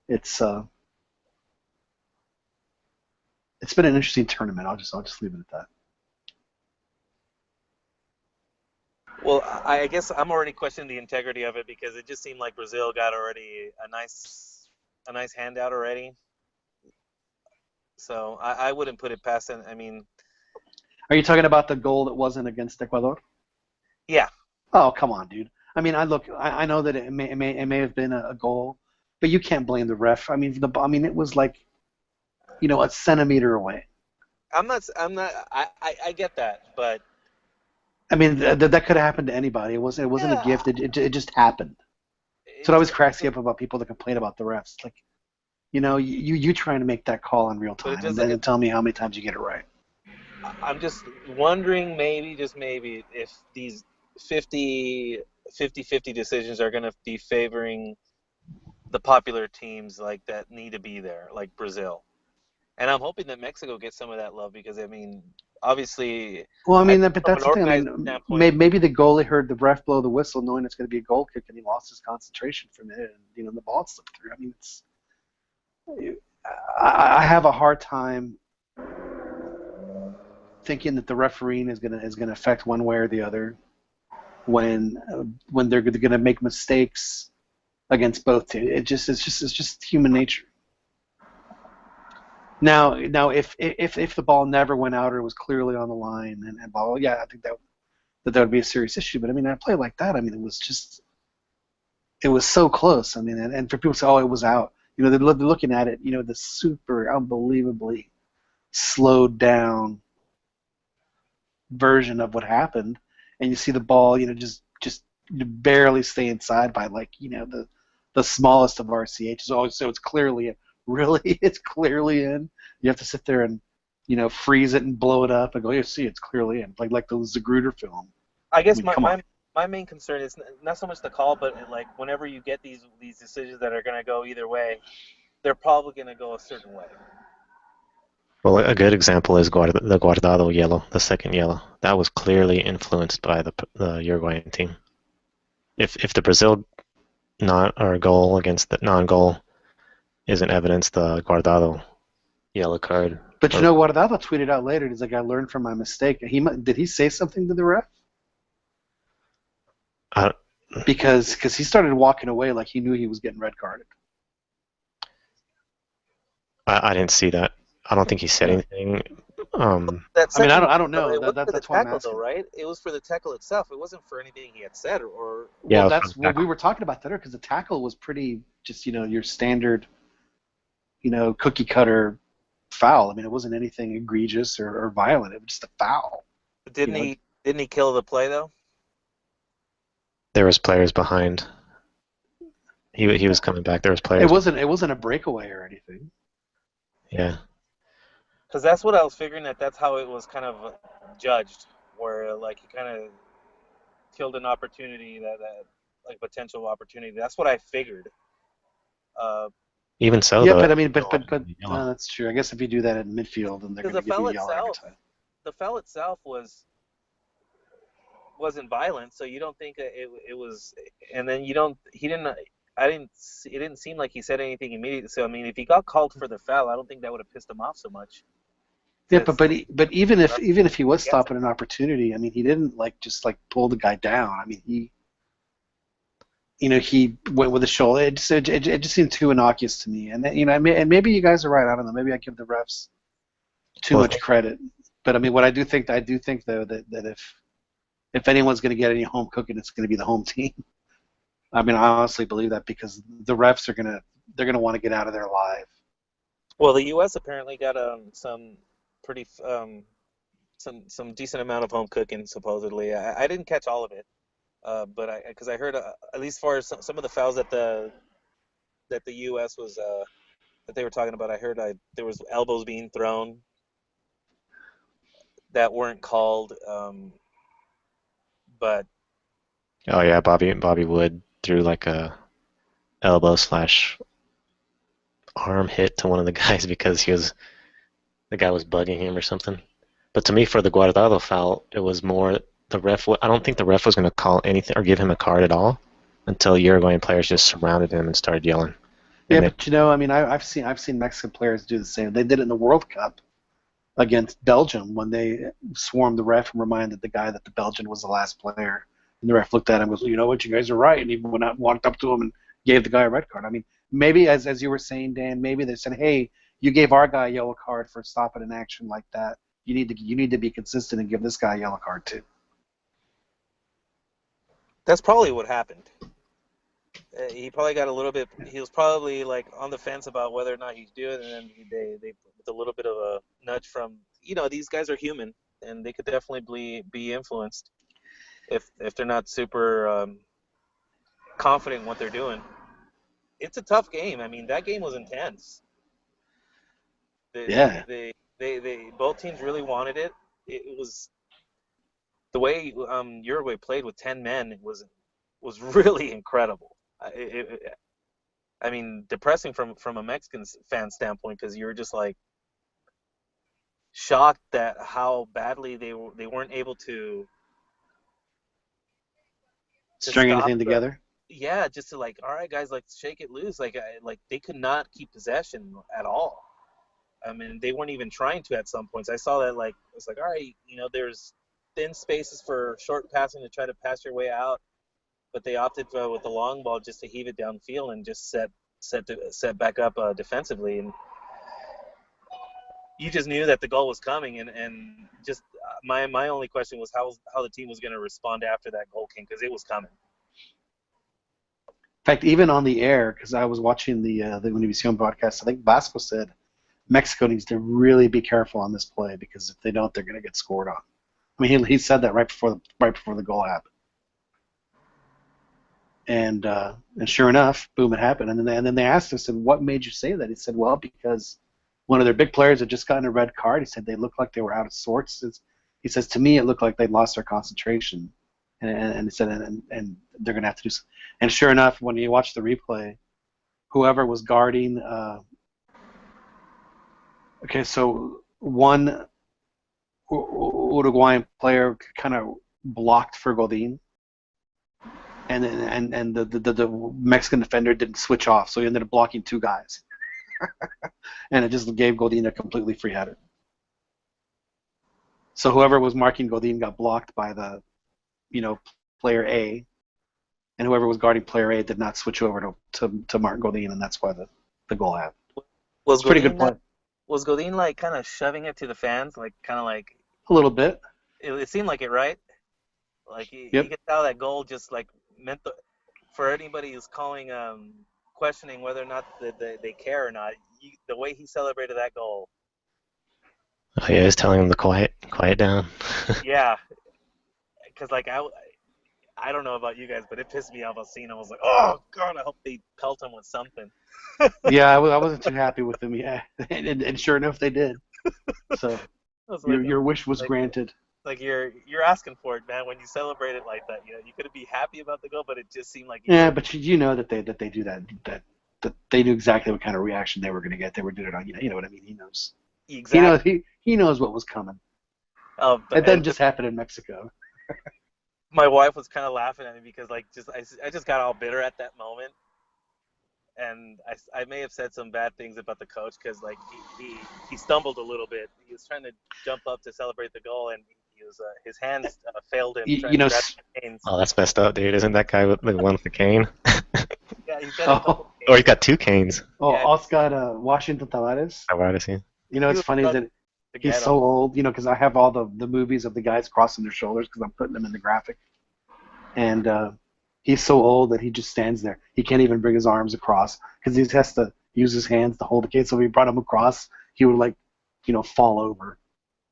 it's it's been an interesting tournament. I'll just leave it at that. well, I guess I'm already questioning the integrity of it because it just seemed like Brazil got already a nice handout already. So I wouldn't put it past them. I mean, Are you talking about the goal that wasn't against Ecuador? yeah, Oh, come on, dude. I mean, I know that it may have been a goal, but you can't blame the ref. I mean, it was like, a centimeter away. I get that, but I mean, that could have happened to anybody. It wasn't a yeah, gift. It just happened. So it always cracks you up about people that complain about the refs. Like, you trying to make that call in real but it time, and just then tell me how many times you get it right. I'm just wondering, maybe, just maybe, if these 50 decisions are going to be favoring the popular teams like that need to be there, like Brazil. And I'm hoping that Mexico gets some of that love because, I mean, obviously, Well, I I mean, think but from an that's the thing. I organized mean, standpoint, maybe the goalie heard the ref blow the whistle, knowing it's going to be a goal kick, and he lost his concentration from it, and the ball slipped through. I mean, I have a hard time thinking that the refereeing is gonna affect one way or the other when they're going to make mistakes against both teams. It's just human nature. Now, if the ball never went out or was clearly on the line and blah, yeah, I think that would be a serious issue. But I mean, a play like that, I mean, it was so close. I mean, and for people to say, oh, it was out, they're looking at it, the super unbelievably slowed down version of what happened, and you see the ball, just barely stay inside by, like, the smallest of RCHs. Oh, so it's clearly in. Really, it's clearly in. You have to sit there and freeze it and blow it up and go, you see, it's clearly in, like the Zapruder film. I I guess mean, come on. my main concern is not so much the call, but like whenever you get these decisions that are going to go either way, they're probably going to go a certain way. Well, a good example is the Guardado yellow, the second yellow. That was clearly influenced by the Uruguayan team. If the Brazil not or goal against the non-goal isn't evidence, the Guardado yellow card. But Guardado tweeted out later, he's like, I learned from my mistake. Did he say something to the ref? I, Because he started walking away like he knew he was getting red carded. I didn't see that. I don't think he said anything. That I mean, second, I don't know. it wasn't for the That's why I'm tackle, though, asking. right? It was for the tackle itself. It wasn't for anything he had said or Yeah, Well, it was that's for the what we tackle. were talking about there, because the tackle was pretty just your standard, cookie cutter foul. I mean, it wasn't anything egregious or violent. It was just a foul. didn't You know, he kill the play though? There was players behind. He was coming back. There was It players. wasn't a breakaway or anything. Yeah. Because that's what I was figuring, that's how it was kind of judged, where like he kind of killed an opportunity, that like potential opportunity. That's what I figured. Even so, Yeah, though, but I mean, but yellow. that's true. I guess if you do that in midfield, then they're Because going to give you a yellow every time. the foul itself wasn't violent, so you don't think it was, and then you don't. He didn't. I didn't. It didn't seem like he said anything immediately. So I mean, if he got called for the foul, I don't think that would have pissed him off so much. Yeah, but even if he was Yes. stopping an opportunity, I mean, he didn't just pull the guy down. I mean, he went with the shoulder. It just seemed too innocuous to me. And and maybe you guys are right. I don't know. Maybe I give the refs too Well, much credit. But I mean, what I do think though that if anyone's going to get any home cooking, it's going to be the home team. I mean, I honestly believe that, because the refs they're gonna want to get out of there live. Well, the U.S. apparently got some pretty some decent amount of home cooking, supposedly. I didn't catch all of it, but because I heard, at least as far as some of the fouls that the U.S. was that they were talking about, I heard there was elbows being thrown that weren't called. But Oh yeah, Bobby Wood threw like a elbow slash arm hit to one of the guys because the guy was bugging him or something. But to me, for the Guardado foul, it was more the ref. I don't think the ref was going to call anything or give him a card at all until Uruguayan players just surrounded him and started yelling. Yeah, And then, but I mean, I've seen Mexican players do the same. They did it in the World Cup against Belgium when they swarmed the ref and reminded the guy that the Belgian was the last player. And the ref looked at him and goes, you know what, you guys are right. And he went out and walked up to him and gave the guy a red card. I mean, maybe as you were saying, Dan, maybe they said, hey, you gave our guy a yellow card for stopping an action like that. You need to be consistent and give this guy a yellow card too. that's probably what happened. He probably got a little bit. He was probably like on the fence about whether or not he's doing it, and then they with a little bit of a nudge from these guys are human and they could definitely be influenced if they're not super confident in what they're doing. It's a tough game. I mean, that game was intense. Yeah. They both teams really wanted it. It was the way Uruguay played with 10 men. It was really incredible. I mean, depressing from a Mexican fan standpoint because you were just like shocked that how badly they weren't able to String stop anything together. Yeah, just to like, all right, guys, like shake it loose. Like they could not keep possession at all. I mean, they weren't even trying to at some points. I saw that like it's like, all right, there's thin spaces for short passing to try to pass your way out, but they opted with the long ball just to heave it downfield and just set back up defensively, and you just knew that the goal was coming, and just my only question was how the team was going to respond after that goal came because it was coming. In fact, even on the air, because I was watching the Univision broadcast, I think Vasco said Mexico needs to really be careful on this play because if they don't, they're going to get scored on. I mean, he said that right before the goal happened, and sure enough, boom, it happened. And then they asked us, "And what made you say that?" He said, "Well, because one of their big players had just gotten a red card." He said they looked like they were out of sorts. He says, "To me, it looked like they'd lost their concentration." And he said, and they're going to have to do something. And sure enough, when you watch the replay, whoever was guarding, so one Uruguayan player kind of blocked for Godin, and the Mexican defender didn't switch off, so he ended up blocking two guys, and it just gave Godin a completely free header. So whoever was marking Godin got blocked by the player A, and whoever was guarding player A did not switch over to mark Godin, and that's why the goal happened. Was pretty good play. Was Godin like kind of shoving it to the fans, like kind of like a little bit? It seemed like it, right? Like you Yep. could tell that goal just like meant for anybody who's questioning whether or not they care or not. The way he celebrated that goal. oh yeah, he's telling him to quiet down. Yeah, because like I don't know about you guys, but it pissed me off. I seeing him. I was like, oh god, I hope they pelt him with something. Yeah, I wasn't too happy with them. Yeah, and sure enough, they did. So your wish was granted. Like you're asking for it, man. When you celebrate it like that, you could be happy about the goal, but it just seemed like but you know that they do that they knew exactly what kind of reaction they were going to get. They were doing it on you know what I mean. He knows. Exactly. He knows what was coming. It doesn't just happen in Mexico. My wife was kind of laughing at me because like I just got all bitter at that moment, and I may have said some bad things about the coach because like he stumbled a little bit. He was trying to jump up to celebrate the goal, and he was his hands failed him. You know. Oh, that's messed up, dude. Isn't that guy with the one with the cane? Yeah, he's got a couple canes. Oh, he's got two canes. Oh, Yeah. Oscar Washington Tavares. Tavares, yeah. It's funny that he's so old, because I have all the movies of the guys crossing their shoulders because I'm putting them in the graphic. And he's so old that he just stands there. He can't even bring his arms across because he has to use his hands to hold the cane. So if we brought him across, he would fall over.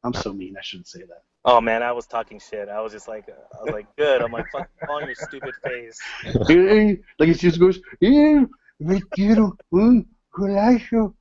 I'm so mean. I shouldn't say that. Oh man, I was talking shit. I was good. I'm like, fuck on your stupid face. Like he just goes, me quiero un golazo.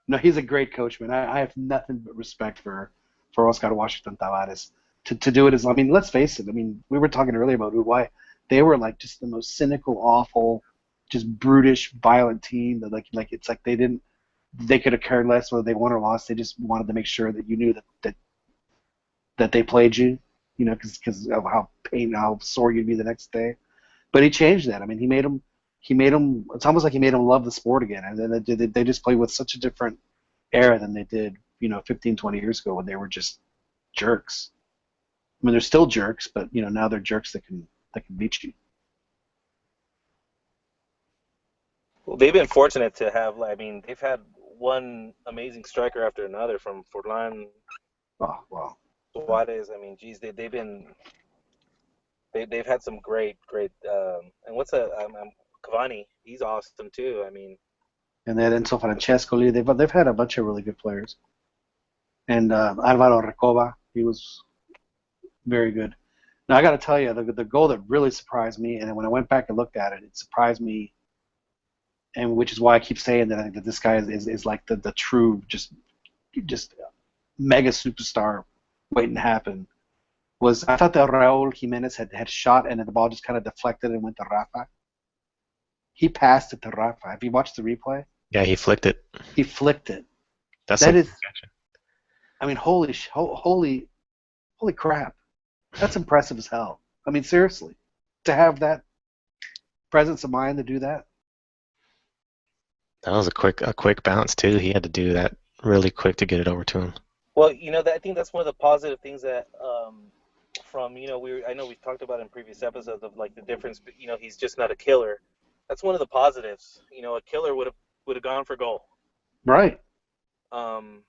No, he's a great coach, man. I have nothing but respect for Oscar Washington Tavares. to do it is, I mean, let's face it. I mean, we were talking earlier about Uruguay. They were like just the most cynical, awful, just brutish, violent team. That like it's like they could have cared less whether they won or lost. They just wanted to make sure that you knew that they played you, because of how sore you'd be the next day. But he changed that. I mean, he made them. It's almost like he made them love the sport again, and then they just play with such a different era than they did, 15, 20 years ago when they were just jerks. I mean, they're still jerks, but now they're jerks that can beat you. Well, they've been fortunate to have. I mean, they've had one amazing striker after another, from Forlan, Oh wow. Suarez. I mean, geez, they've had some great. And what's Cavani? He's awesome too. I mean, And then Enzo Francesco, they've had a bunch of really good players. And Alvaro Recoba, he was very good. Now I got to tell you, the goal that really surprised me, and when I went back and looked at it, it surprised me, and which is why I keep saying that I think that this guy is like the true just mega superstar waiting to happen. Was I thought that Raul Jimenez had shot and then the ball just kind of deflected and went to Rafa. He passed it to Rafa. Have you watched the replay? Yeah, he flicked it. He flicked it. That's That like is, I mean, holy crap! That's impressive as hell. I mean, seriously, to have that presence of mind to do that. that was a quick bounce too. He had to do that really quick to get it over to him. well, I think that's one of the positive things that from I know we've talked about in previous episodes of like the difference. He's just not a killer. That's one of the positives. A killer would have gone for goal. Right. And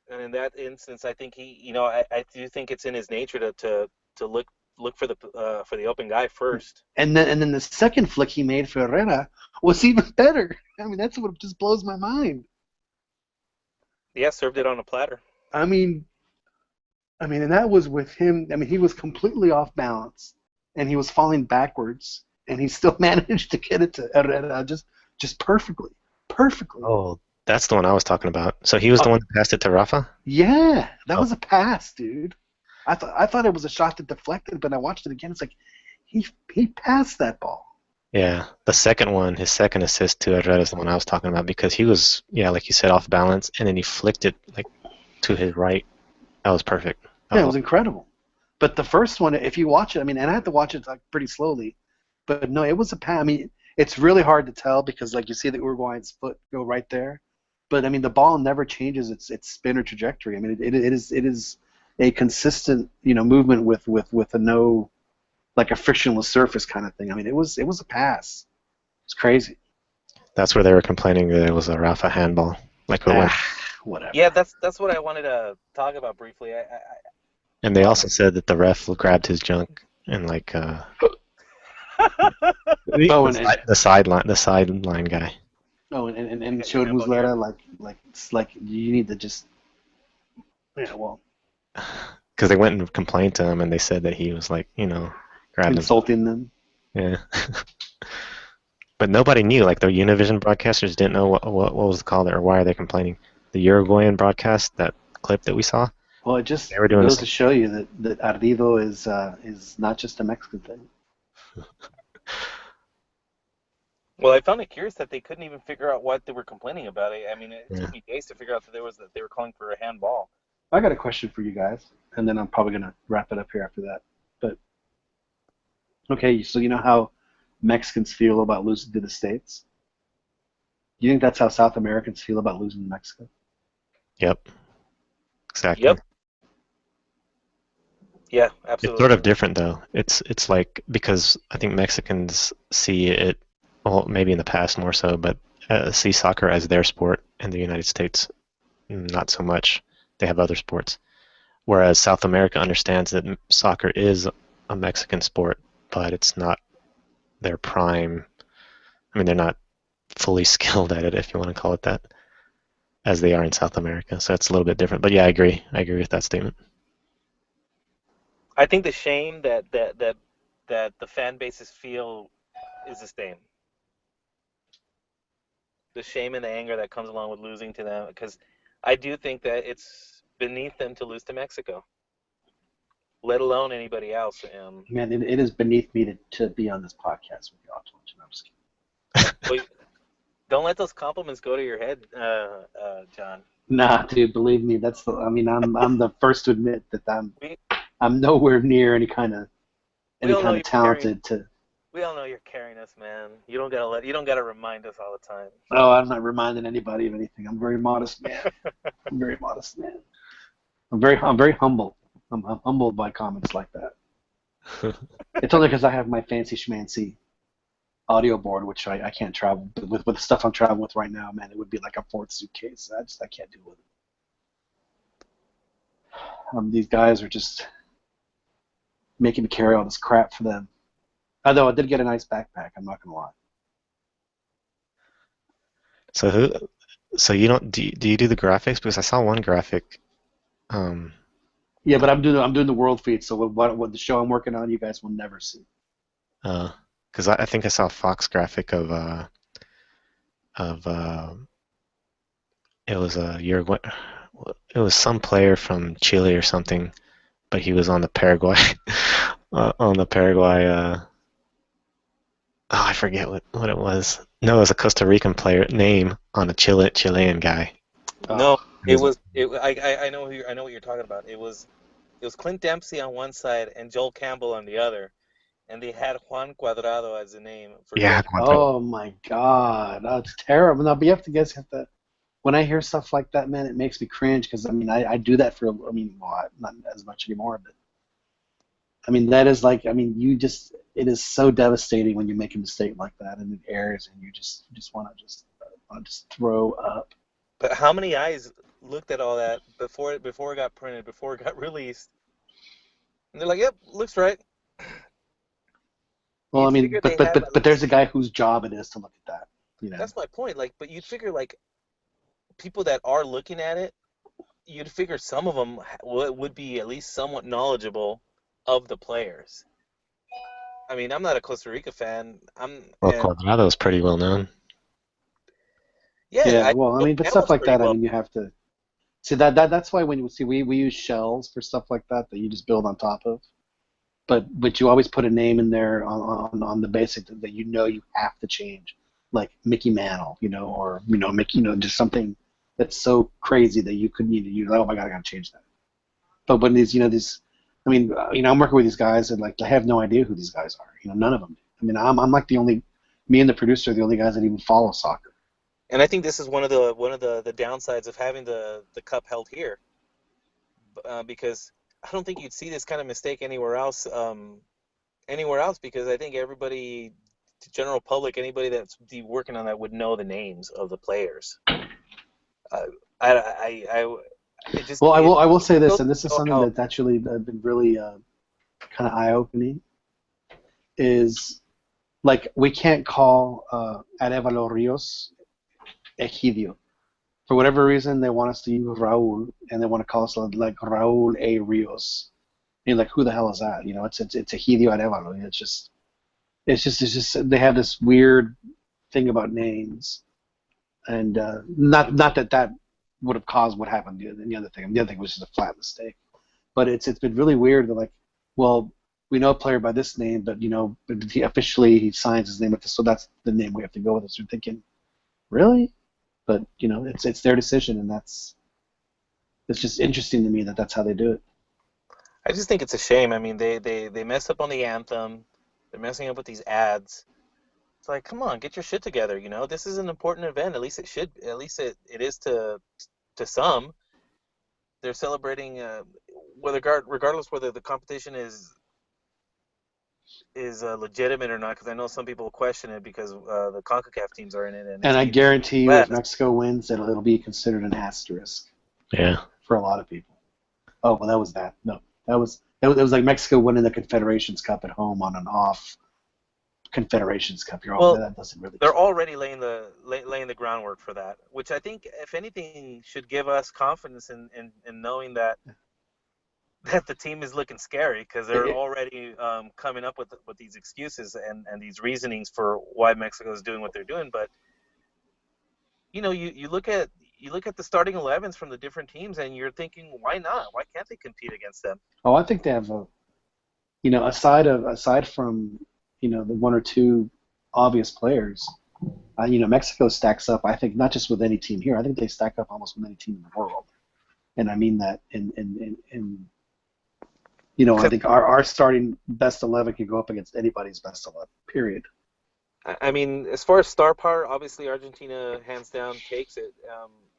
in that instance, I think I do think it's in his nature to look for the open guy first. And then the second flick he made for Herrera was even better. I mean, that's what just blows my mind. Yeah, served it on a platter. I mean, and that was with him. I mean, he was completely off balance, and he was falling backwards, and he still managed to get it to Herrera just perfectly. Oh, that's the one I was talking about. So he was the one that passed it to Rafa? Yeah, that was a pass, dude. I thought it was a shot that deflected, but I watched it again. It's like he passed that ball. Yeah, the second one, his second assist to Herrera is the one I was talking about because he was, like you said, off balance, and then he flicked it like to his right. That was perfect. Yeah, it was incredible. But the first one, if you watch it, I mean, and I had to watch it like pretty slowly, but no, it was a pass. I mean, it's really hard to tell because like you see the Uruguayan's foot go right there, but I mean the ball never changes its spin or trajectory. I mean, it is a consistent movement with a no, like a frictionless surface kind of thing. I mean, it was a pass. It's crazy. That's where they were complaining that it was a Rafa handball. Like Whatever. Yeah, that's what I wanted to talk about briefly. And they also said that the ref grabbed his junk and like the sideline guy. Oh, and showed Muslera like it's like you need to just because they went and complained to him and they said that he was like grabbing insulting them. Yeah. But nobody knew. Like the Univision broadcasters didn't know what was called or why are they complaining. The Uruguayan broadcast, that clip that we saw. Well, it just goes to show you that ardido is not just a Mexican thing. Well, I found it curious that they couldn't even figure out what they were complaining about. I mean, it took me days to figure out that they were calling for a handball. I got a question for you guys, and then I'm probably gonna wrap it up here after that. But okay, so you know how Mexicans feel about losing to the States? Do you think that's how South Americans feel about losing to Mexico? Yep. Exactly. Yep. Yeah, absolutely. It's sort of different though. It's like because I think Mexicans see it, well, maybe in the past more so, but see soccer as their sport, and the United States not so much. They have other sports. Whereas South America understands that soccer is a Mexican sport, but it's not their prime. I mean, they're not fully skilled at it, if you want to call it that, as they are in South America. So it's a little bit different. But yeah, I agree. I agree with that statement. I think the shame that the fan bases feel is the same. The shame and the anger that comes along with losing to them, because I do think that it's beneath them to lose to Mexico. let alone anybody else. Man, it is beneath me to be on this podcast with y'all. I'm just kidding. Well, don't let those compliments go to your head, John. Nah, dude, believe me, I'm the first to admit that We I'm nowhere near any kind of we all know you're carrying. talented to. We all know you're carrying us, man. You don't gotta remind us all the time. Oh, I'm not reminding anybody of anything. I'm a very modest man. I'm a very modest man. I'm very humble. I'm humbled by comments like that. It's only because I have my fancy schmancy audio board, which I can't travel with the stuff I'm traveling with right now. Man, it would be like a fourth suitcase. I can't deal with it. These guys are just making me carry all this crap for them. Although I did get a nice backpack, I'm not gonna lie. So you don't do you do the graphics? Because I saw one graphic. Yeah, but I'm doing the world feed, so what the show I'm working on, you guys will never see. Because I think I saw a Fox graphic of it was a Uruguay, it was some player from Chile or something, but he was on the Paraguay on the Paraguay. I forget what it was. No, it was a Costa Rican player name on a Chilean guy. No, it was. I know I know what you're talking about. It was Clint Dempsey on one side and Joel Campbell on the other, and they had Juan Cuadrado as the name for Yeah. Oh my God, that's terrible. No, but you guys have to. When I hear stuff like that, man, it makes me cringe because I do that for not as much anymore, but that is like it is so devastating when you make a mistake like that and it airs and you just want to just throw up. But how many eyes looked at all that before it got printed, before it got released, and they're like, "Yep, looks right." Well, You'd figure but there's a guy whose job it is to look at that. That's my point. Like, but you'd figure like people that are looking at it, you'd figure some of them would be at least somewhat knowledgeable of the players. I mean, I'm not a Costa Rica fan. Cuadrado is pretty well known. Yeah. But stuff like that, you have to see that's why when you see we use shells for stuff like that you just build on top of. But you always put a name in there on the basic that you have to change, like Mickey Mantle, or Mickey, just something that's so crazy that you could oh my God, I gotta change that. But when I'm working with these guys and I have no idea who these guys are. None of them do. I'm like me and the producer are the only guys that even follow soccer. And I think this is one of the downsides of having the cup held here, because I don't think you'd see this kind of mistake anywhere else. Because I think everybody, the general public, anybody that's working on that would know the names of the players. I will say this, and this is something that's actually been really kind of eye-opening. Is we can't call Arevalo Rios Egidio. For whatever reason, they want us to use Raul, and they want to call us like Raul A. Rios. And who the hell is that? It's Egidio Arevalo. It's just they have this weird thing about names, and not that would have caused what happened. The other thing was just a flat mistake. But it's been really weird. They're well, we know a player by this name, but he signs his name with this, so that's the name we have to go with. So you're thinking, really? But it's their decision, and it's just interesting to me that that's how they do it. I just think it's a shame. I mean, they mess up on the anthem. They're messing up with these ads. It's like, come on, get your shit together. This is an important event. At least it should. At least it is to some. They're celebrating regardless whether the competition is legitimate or not. Because I know some people question it because the CONCACAF teams are in it. And I guarantee you, if Mexico wins, it'll be considered an asterisk. Yeah. For a lot of people. Oh, well, that was that. No, it was like Mexico winning the Confederations Cup at home on an off Confederations Cup. That doesn't really. They're already laying the groundwork for that, which I think, if anything, should give us confidence in knowing that the team is looking scary, because they're already coming up with these excuses and these reasonings for why Mexico is doing what they're doing. But you look at you look at the starting 11s from the different teams, and you're thinking, why not? Why can't they compete against them? Oh, I think they have aside from the one or two obvious players, Mexico stacks up. I think not just with any team here. I think they stack up almost with any team in the world, and I mean that I think our starting best 11 can go up against anybody's best 11. Period. I mean, as far as star power, obviously Argentina hands down takes it.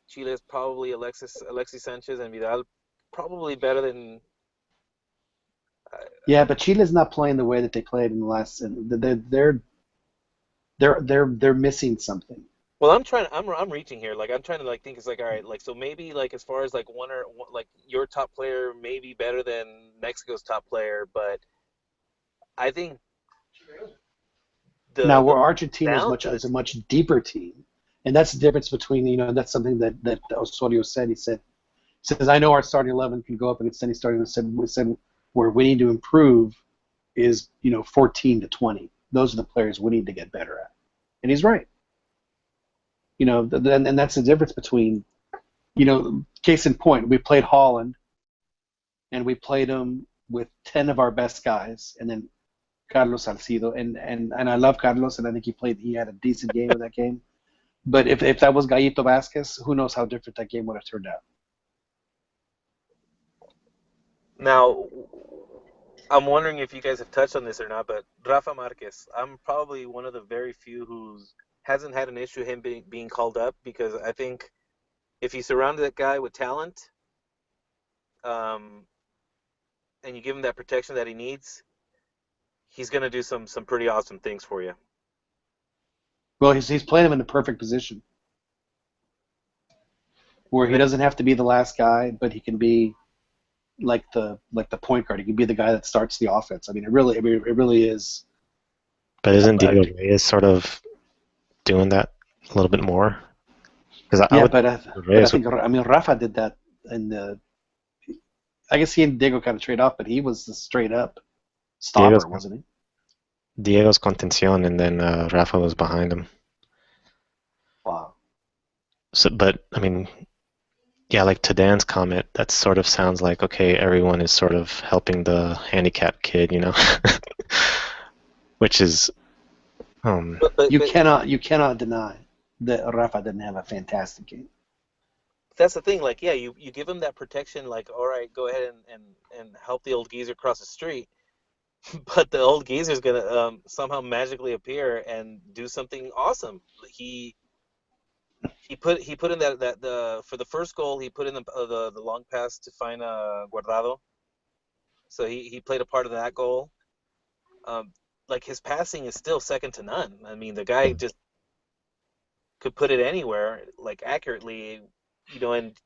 Chile is probably Alexis Sanchez and Vidal, probably better than. Yeah, but Chile's not playing the way that they played in the last. They're missing something. Well, I'm reaching here. Like I'm trying to think. It's like, all right, like so maybe like as far as like your top player may be better than Mexico's top player, but I think now where Argentina is a balance much deeper team, and that's the difference between that's something that Osorio said. He says I know our starting 11 can go up against any starting. Said where we need to improve is 14 to 20. Those are the players we need to get better at, and he's right. And that's the difference between, case in point, we played Holland, and we played them with 10 of our best guys, and then Carlos Salcido, and I love Carlos, and I think he had a decent game in that game. But if that was Gallito Vasquez, who knows how different that game would have turned out. Now, I'm wondering if you guys have touched on this or not, but Rafa Marquez, I'm probably one of the very few who hasn't had an issue him being called up, because I think if you surround that guy with talent, and you give him that protection that he needs, he's going to do some pretty awesome things for you. Well, he's playing him in the perfect position, where he doesn't have to be the last guy, but he can be like the point guard. He can be the guy that starts the offense. I mean, it really is. But isn't Diego Reyes sort of doing that a little bit more? But I think Rafa did that in the. I guess he and Diego kind of trade off, but he was the straight up stopper, wasn't he? Diego's contención, and then Rafa was behind him. Wow. So, but I mean, yeah, like to Dan's comment, that sort of sounds like, okay, everyone is sort of helping the handicapped kid, which is. You cannot deny that Rafa didn't have a fantastic game. That's the thing. Like, yeah, you give him that protection. Like, all right, go ahead and help the old geezer cross the street. But the old geezer's gonna somehow magically appear and do something awesome. He put in that for the first goal, he put in the long pass to find Guardado. So he played a part of that goal. Like his passing is still second to none. I mean, the guy just could put it anywhere, like accurately, and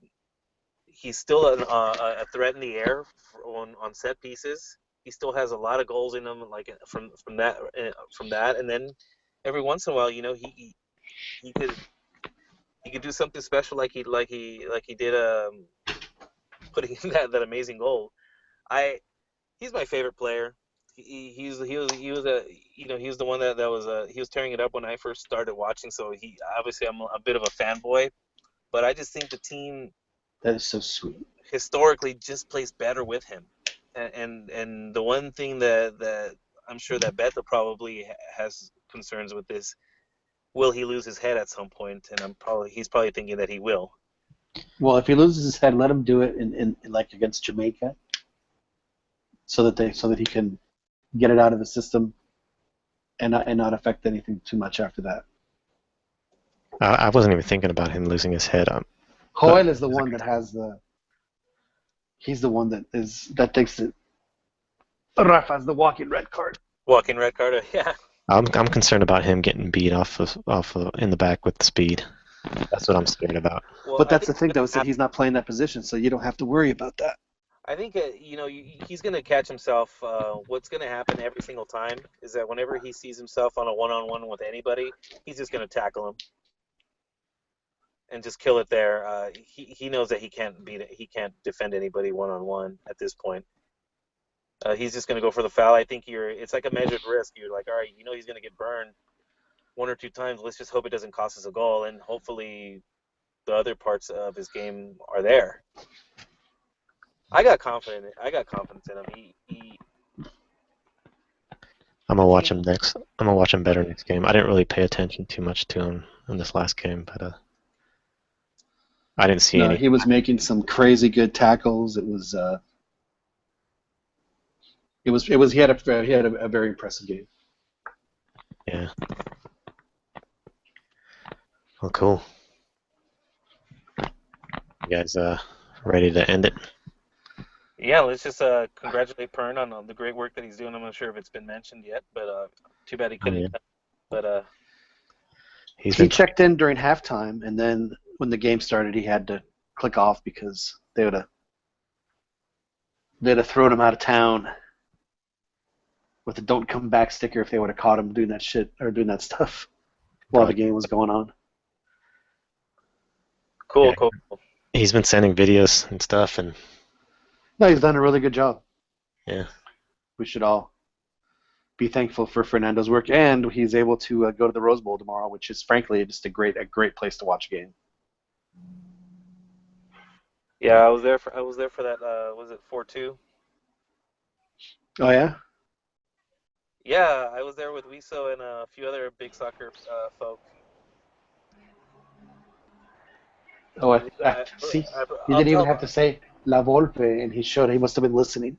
he's still a threat in the air on set pieces. He still has a lot of goals in him, like from that, and then every once in a while, he could do something special, like he did putting in that amazing goal. He's my favorite player. He was the one that was he was tearing it up when I first started watching. So obviously I'm a bit of a fanboy, but I just think the team that is so sweet historically just plays better with him. And the one thing that I'm sure that Beto probably has concerns with is, will he lose his head at some point? And he's probably thinking that he will. Well, if he loses his head, let him do it in like against Jamaica, so that he can get it out of the system and not affect anything too much after that. I wasn't even thinking about him losing his head. Joel is the one that has the. He's the one that takes it. Rafa's the walking red card. Walking red card, yeah. I'm concerned about him getting beat off in the back with the speed. That's what I'm scared about. Well, but that's the thing, though, is that he's not playing that position, so you don't have to worry about that. I think he's going to catch himself. What's going to happen every single time is that whenever he sees himself on a one-on-one with anybody, he's just going to tackle him and just kill it there. He knows that he can't defend anybody one-on-one at this point. He's just going to go for the foul. I think it's like a measured risk. You're like, all right, he's going to get burned one or two times. Let's just hope it doesn't cost us a goal, and hopefully the other parts of his game are there. I got confidence in him. I'm gonna watch him next. I'm gonna watch him better next game. I didn't really pay attention too much to him in this last game, but I didn't see No, any. he was making some crazy good tackles. It was he had a very impressive game. Yeah. Well, cool. You guys ready to end it? Yeah, let's just congratulate Pern on the great work that he's doing. I'm not sure if it's been mentioned yet, but too bad he couldn't. yeah. Come. But He He's been checked in during halftime, and then when the game started, he had to click off because they'd have thrown him out of town with the "Don't come back" sticker if they would have caught him doing that shit or doing that stuff while the game was going on. cool, Yeah. cool. He's been sending videos and stuff, and No, he's done a really good job. yeah. We should all be thankful for Fernando's work, and he's able to go to the Rose Bowl tomorrow, which is frankly just a great place to watch a game. Yeah, I was there for that. Was it 4-2? Oh yeah. Yeah, I was there with Wiso and a few other big soccer folk. Oh, I, see, I, he I'll didn't even tell. have to say La Volpe, and he showed he must have been listening.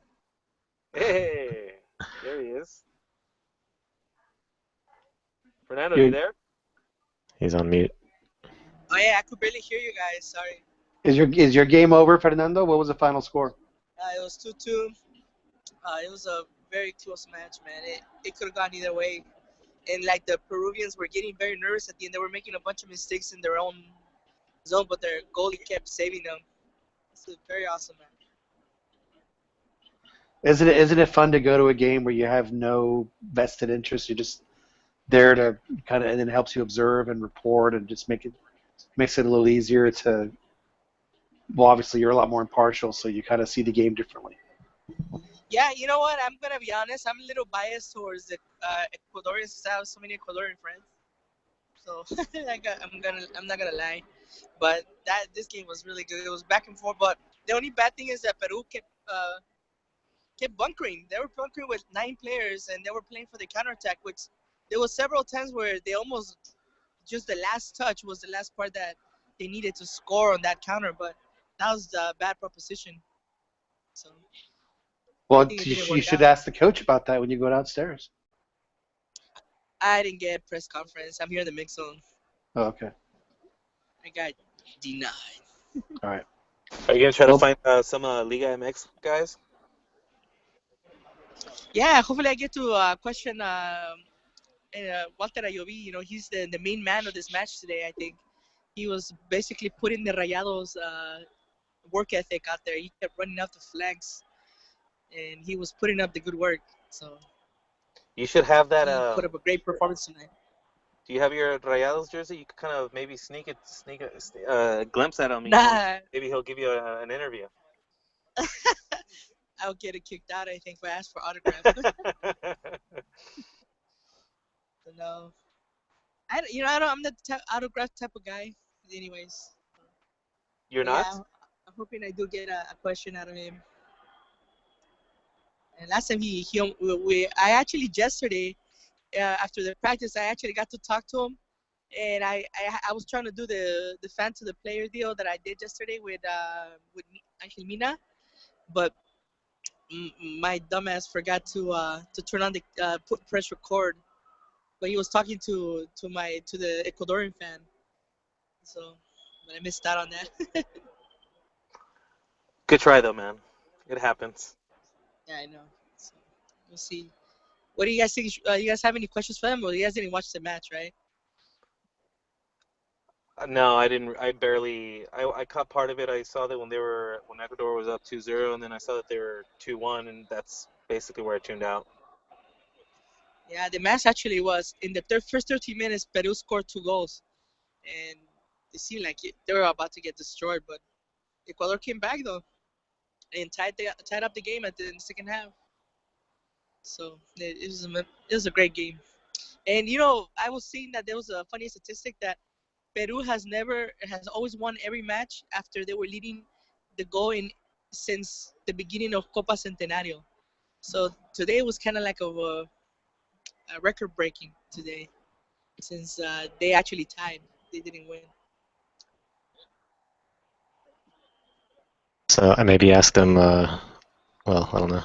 Hey, there he is. Fernando, You're- you there? He's on mute. Oh yeah, I could barely hear you guys. Sorry. Is your game over, Fernando? What was the final score? It was 2-2. It was a very close match, man. It could have gone either way. And like the Peruvians were getting very nervous at the end. They were making a bunch of mistakes in their own zone, but their goalie kept saving them. It's a very awesome match. Isn't it fun to go to a game where you have no vested interest? You're just there to kind of, and it helps you observe and report, and just makes it a little easier to. Well, obviously you're a lot more impartial, so you kind of see the game differently. Yeah, you know what? I'm gonna be honest. I'm a little biased towards the Ecuadorians because I have so many Ecuadorian friends. So I'm not gonna lie, but this game was really good. It was back and forth, but the only bad thing is that Peru kept bunkering. They were bunkering with 9 players, and they were playing for the counterattack. Which there was several times where they almost just the last touch was the last part that they needed to score on that counter, but that was a bad proposition. So I Well, think it you, didn't you work should out. ask the coach about that when you go downstairs. I didn't get a press conference. I'm here in the mix zone. Oh, okay. I got denied. All right. Are you gonna try to Well- find some Liga MX guys? Yeah, hopefully I get to question Walter Ayoví. You know, he's the main man of this match today. I think he was basically putting the Rayados work ethic out there. He kept running out the flanks, and he was putting up the good work. So You should have that. he put up a great performance tonight. Do you have your Rayados jersey? You could kind of maybe sneak a glimpse at him. You know? Nah, Maybe he'll give you an interview. I'll get it kicked out. I think if I ask for autograph. No, I'm the autograph type of guy. Anyways, You're but not? yeah, I'm hoping I do get a question out of him. And last time I actually yesterday after the practice I actually got to talk to him, and I was trying to do the fan to the player deal that I did yesterday with Angel Mina, but my dumbass forgot to turn on the press record. But he was talking to the Ecuadorian fan, so but I missed out on that. Good try though, man. It happens. Yeah, I know. So we'll see. What do you guys think? You guys have any questions for them? Or you guys didn't watch the match, right? No, I didn't. I barely. I caught part of it. I saw that when Ecuador was up 2-0, and then I saw that they were 2-1, and that's basically where I tuned out. Yeah, the match actually was in the first 13 minutes. Peru scored 2 goals, and it seemed like they were about to get destroyed. But Ecuador came back though and tied up the game in the second half. So it was a great game. And I was seeing that there was a funny statistic that Peru has always won every match after they were leading the goal in since the beginning of Copa Centenario. So today was kind of like a record breaking today, since they actually tied. They didn't win. So I maybe ask them. Well, I don't know.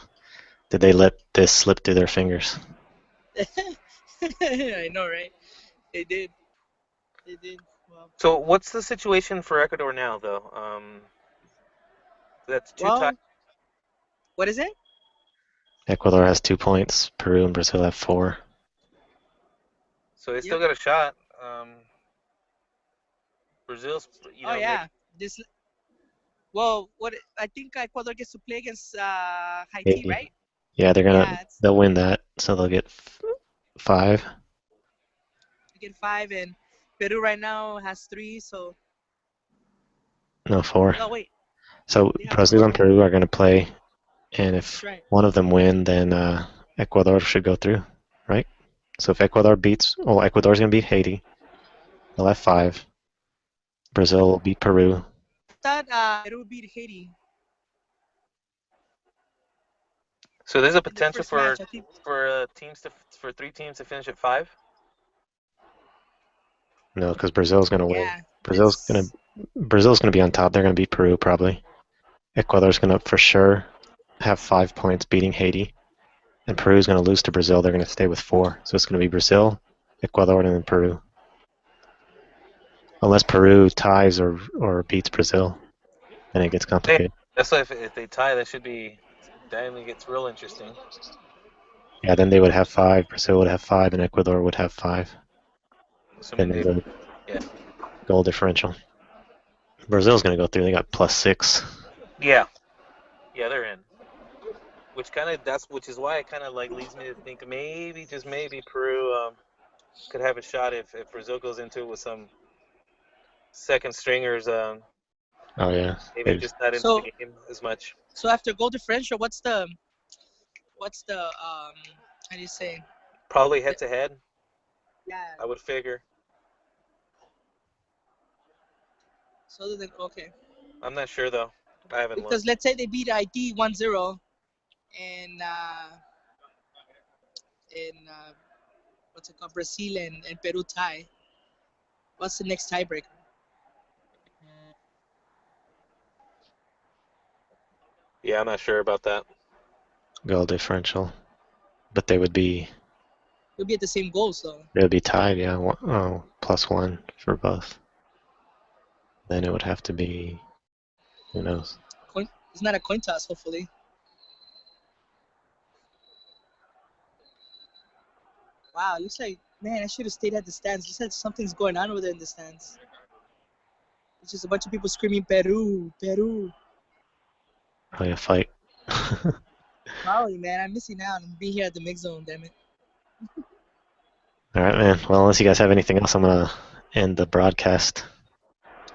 Did they let this slip through their fingers? I know, right? They did. They did. Well, So what's the situation for Ecuador now, though? That's two ties. well, what is it? Ecuador has 2 points. Peru and Brazil have 4. So they still Yep. got a shot. Brazil's, Oh yeah. This. Well, what I think Ecuador gets to play against Haiti, Maybe. right? Yeah, Yeah, they'll win that, so they'll get 5. you get 5, and Peru right now has 3. So No, 4. no, wait, So they have Brazil 4. and Peru are going to play, and That's if right. one of them win, then Ecuador should go through, right? So if Ecuador Ecuador's going to beat Haiti. They'll have 5. Brazil will beat Peru. Thought Peru beat Haiti So there's a in the potential first match. I think. for 3 teams to finish at 5. No, because Brazil's going to win. Yeah, Brazil's it's going to be on top. They're going to beat Peru probably. Ecuador's going to for sure have 5 points beating Haiti, and Peru's going to lose to Brazil. They're going to stay with 4. So it's going to be Brazil, Ecuador, and then Peru. Unless Peru ties or beats Brazil, then it gets complicated. That's why if they tie, then it gets real interesting. Yeah, then they would have 5. Brazil would have 5, and Ecuador would have 5. Assuming Then they, the yeah, goal differential. Brazil's going to go through. They got +6. yeah, they're in. Which is why it kind of like leads me to think maybe, just maybe, Peru could have a shot if Brazil goes into it with some second stringers. Oh yeah. Maybe just not into the so. game as much. So after goal differential, what's the how do you say? Probably head to head, Yeah. I would figure. So okay. I'm not sure though. I haven't Because looked. let's say they beat IT 1-0, and what's it called, Brazil and Peru tie. What's the next tiebreaker? Yeah, I'm not sure about that. Goal differential. But they would be We'll be at the same goal, so tied. Yeah. +1 for both. Then it would have to be. Who knows? it's not a coin toss, hopefully. Wow, it looks like, man, I should have stayed at the stands. Looks like something's going on over there in the stands. It's just a bunch of people screaming Peru, Peru. Oh yeah, fight. Probably, man. I'm missing out on being here at the mix zone, damn it. All right, man. Well, unless you guys have anything else, I'm gonna end the broadcast.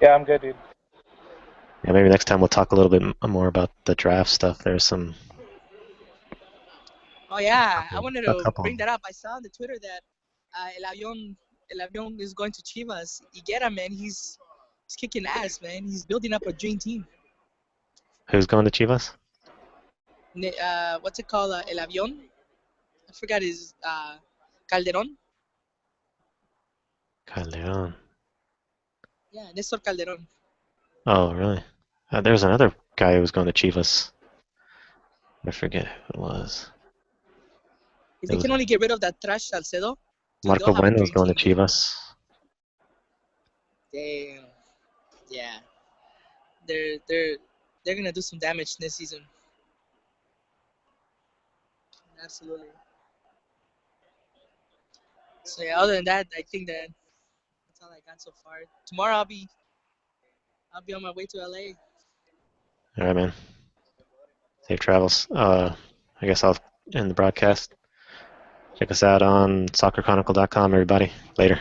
Yeah, I'm good, dude. Yeah, maybe next time we'll talk a little bit more about the draft stuff. There's some. Oh yeah, I wanted A to couple. bring that up. I saw on the Twitter that El Avión is going to Chivas. Higuera, man, he's kicking ass, man. He's building up a dream team. Who's going to Chivas? What's it called? El Avión. I forgot his Calderon. Calderon. Yeah, Nestor Calderon. Oh, really? There's another guy who was going to Chivas. I forget who it was. If It they was can only get rid of that trash Salcedo, dude, Marco they'll have a Bueno was dream going to team. Chivas. Damn. Yeah. They're gonna do some damage this season. Absolutely. So yeah, other than that, I think that's all I got so far. Tomorrow I'll be on my way to LA. All right, man. Safe travels. I guess I'll end the broadcast. Check us out on soccerchronicle.com, everybody. Later.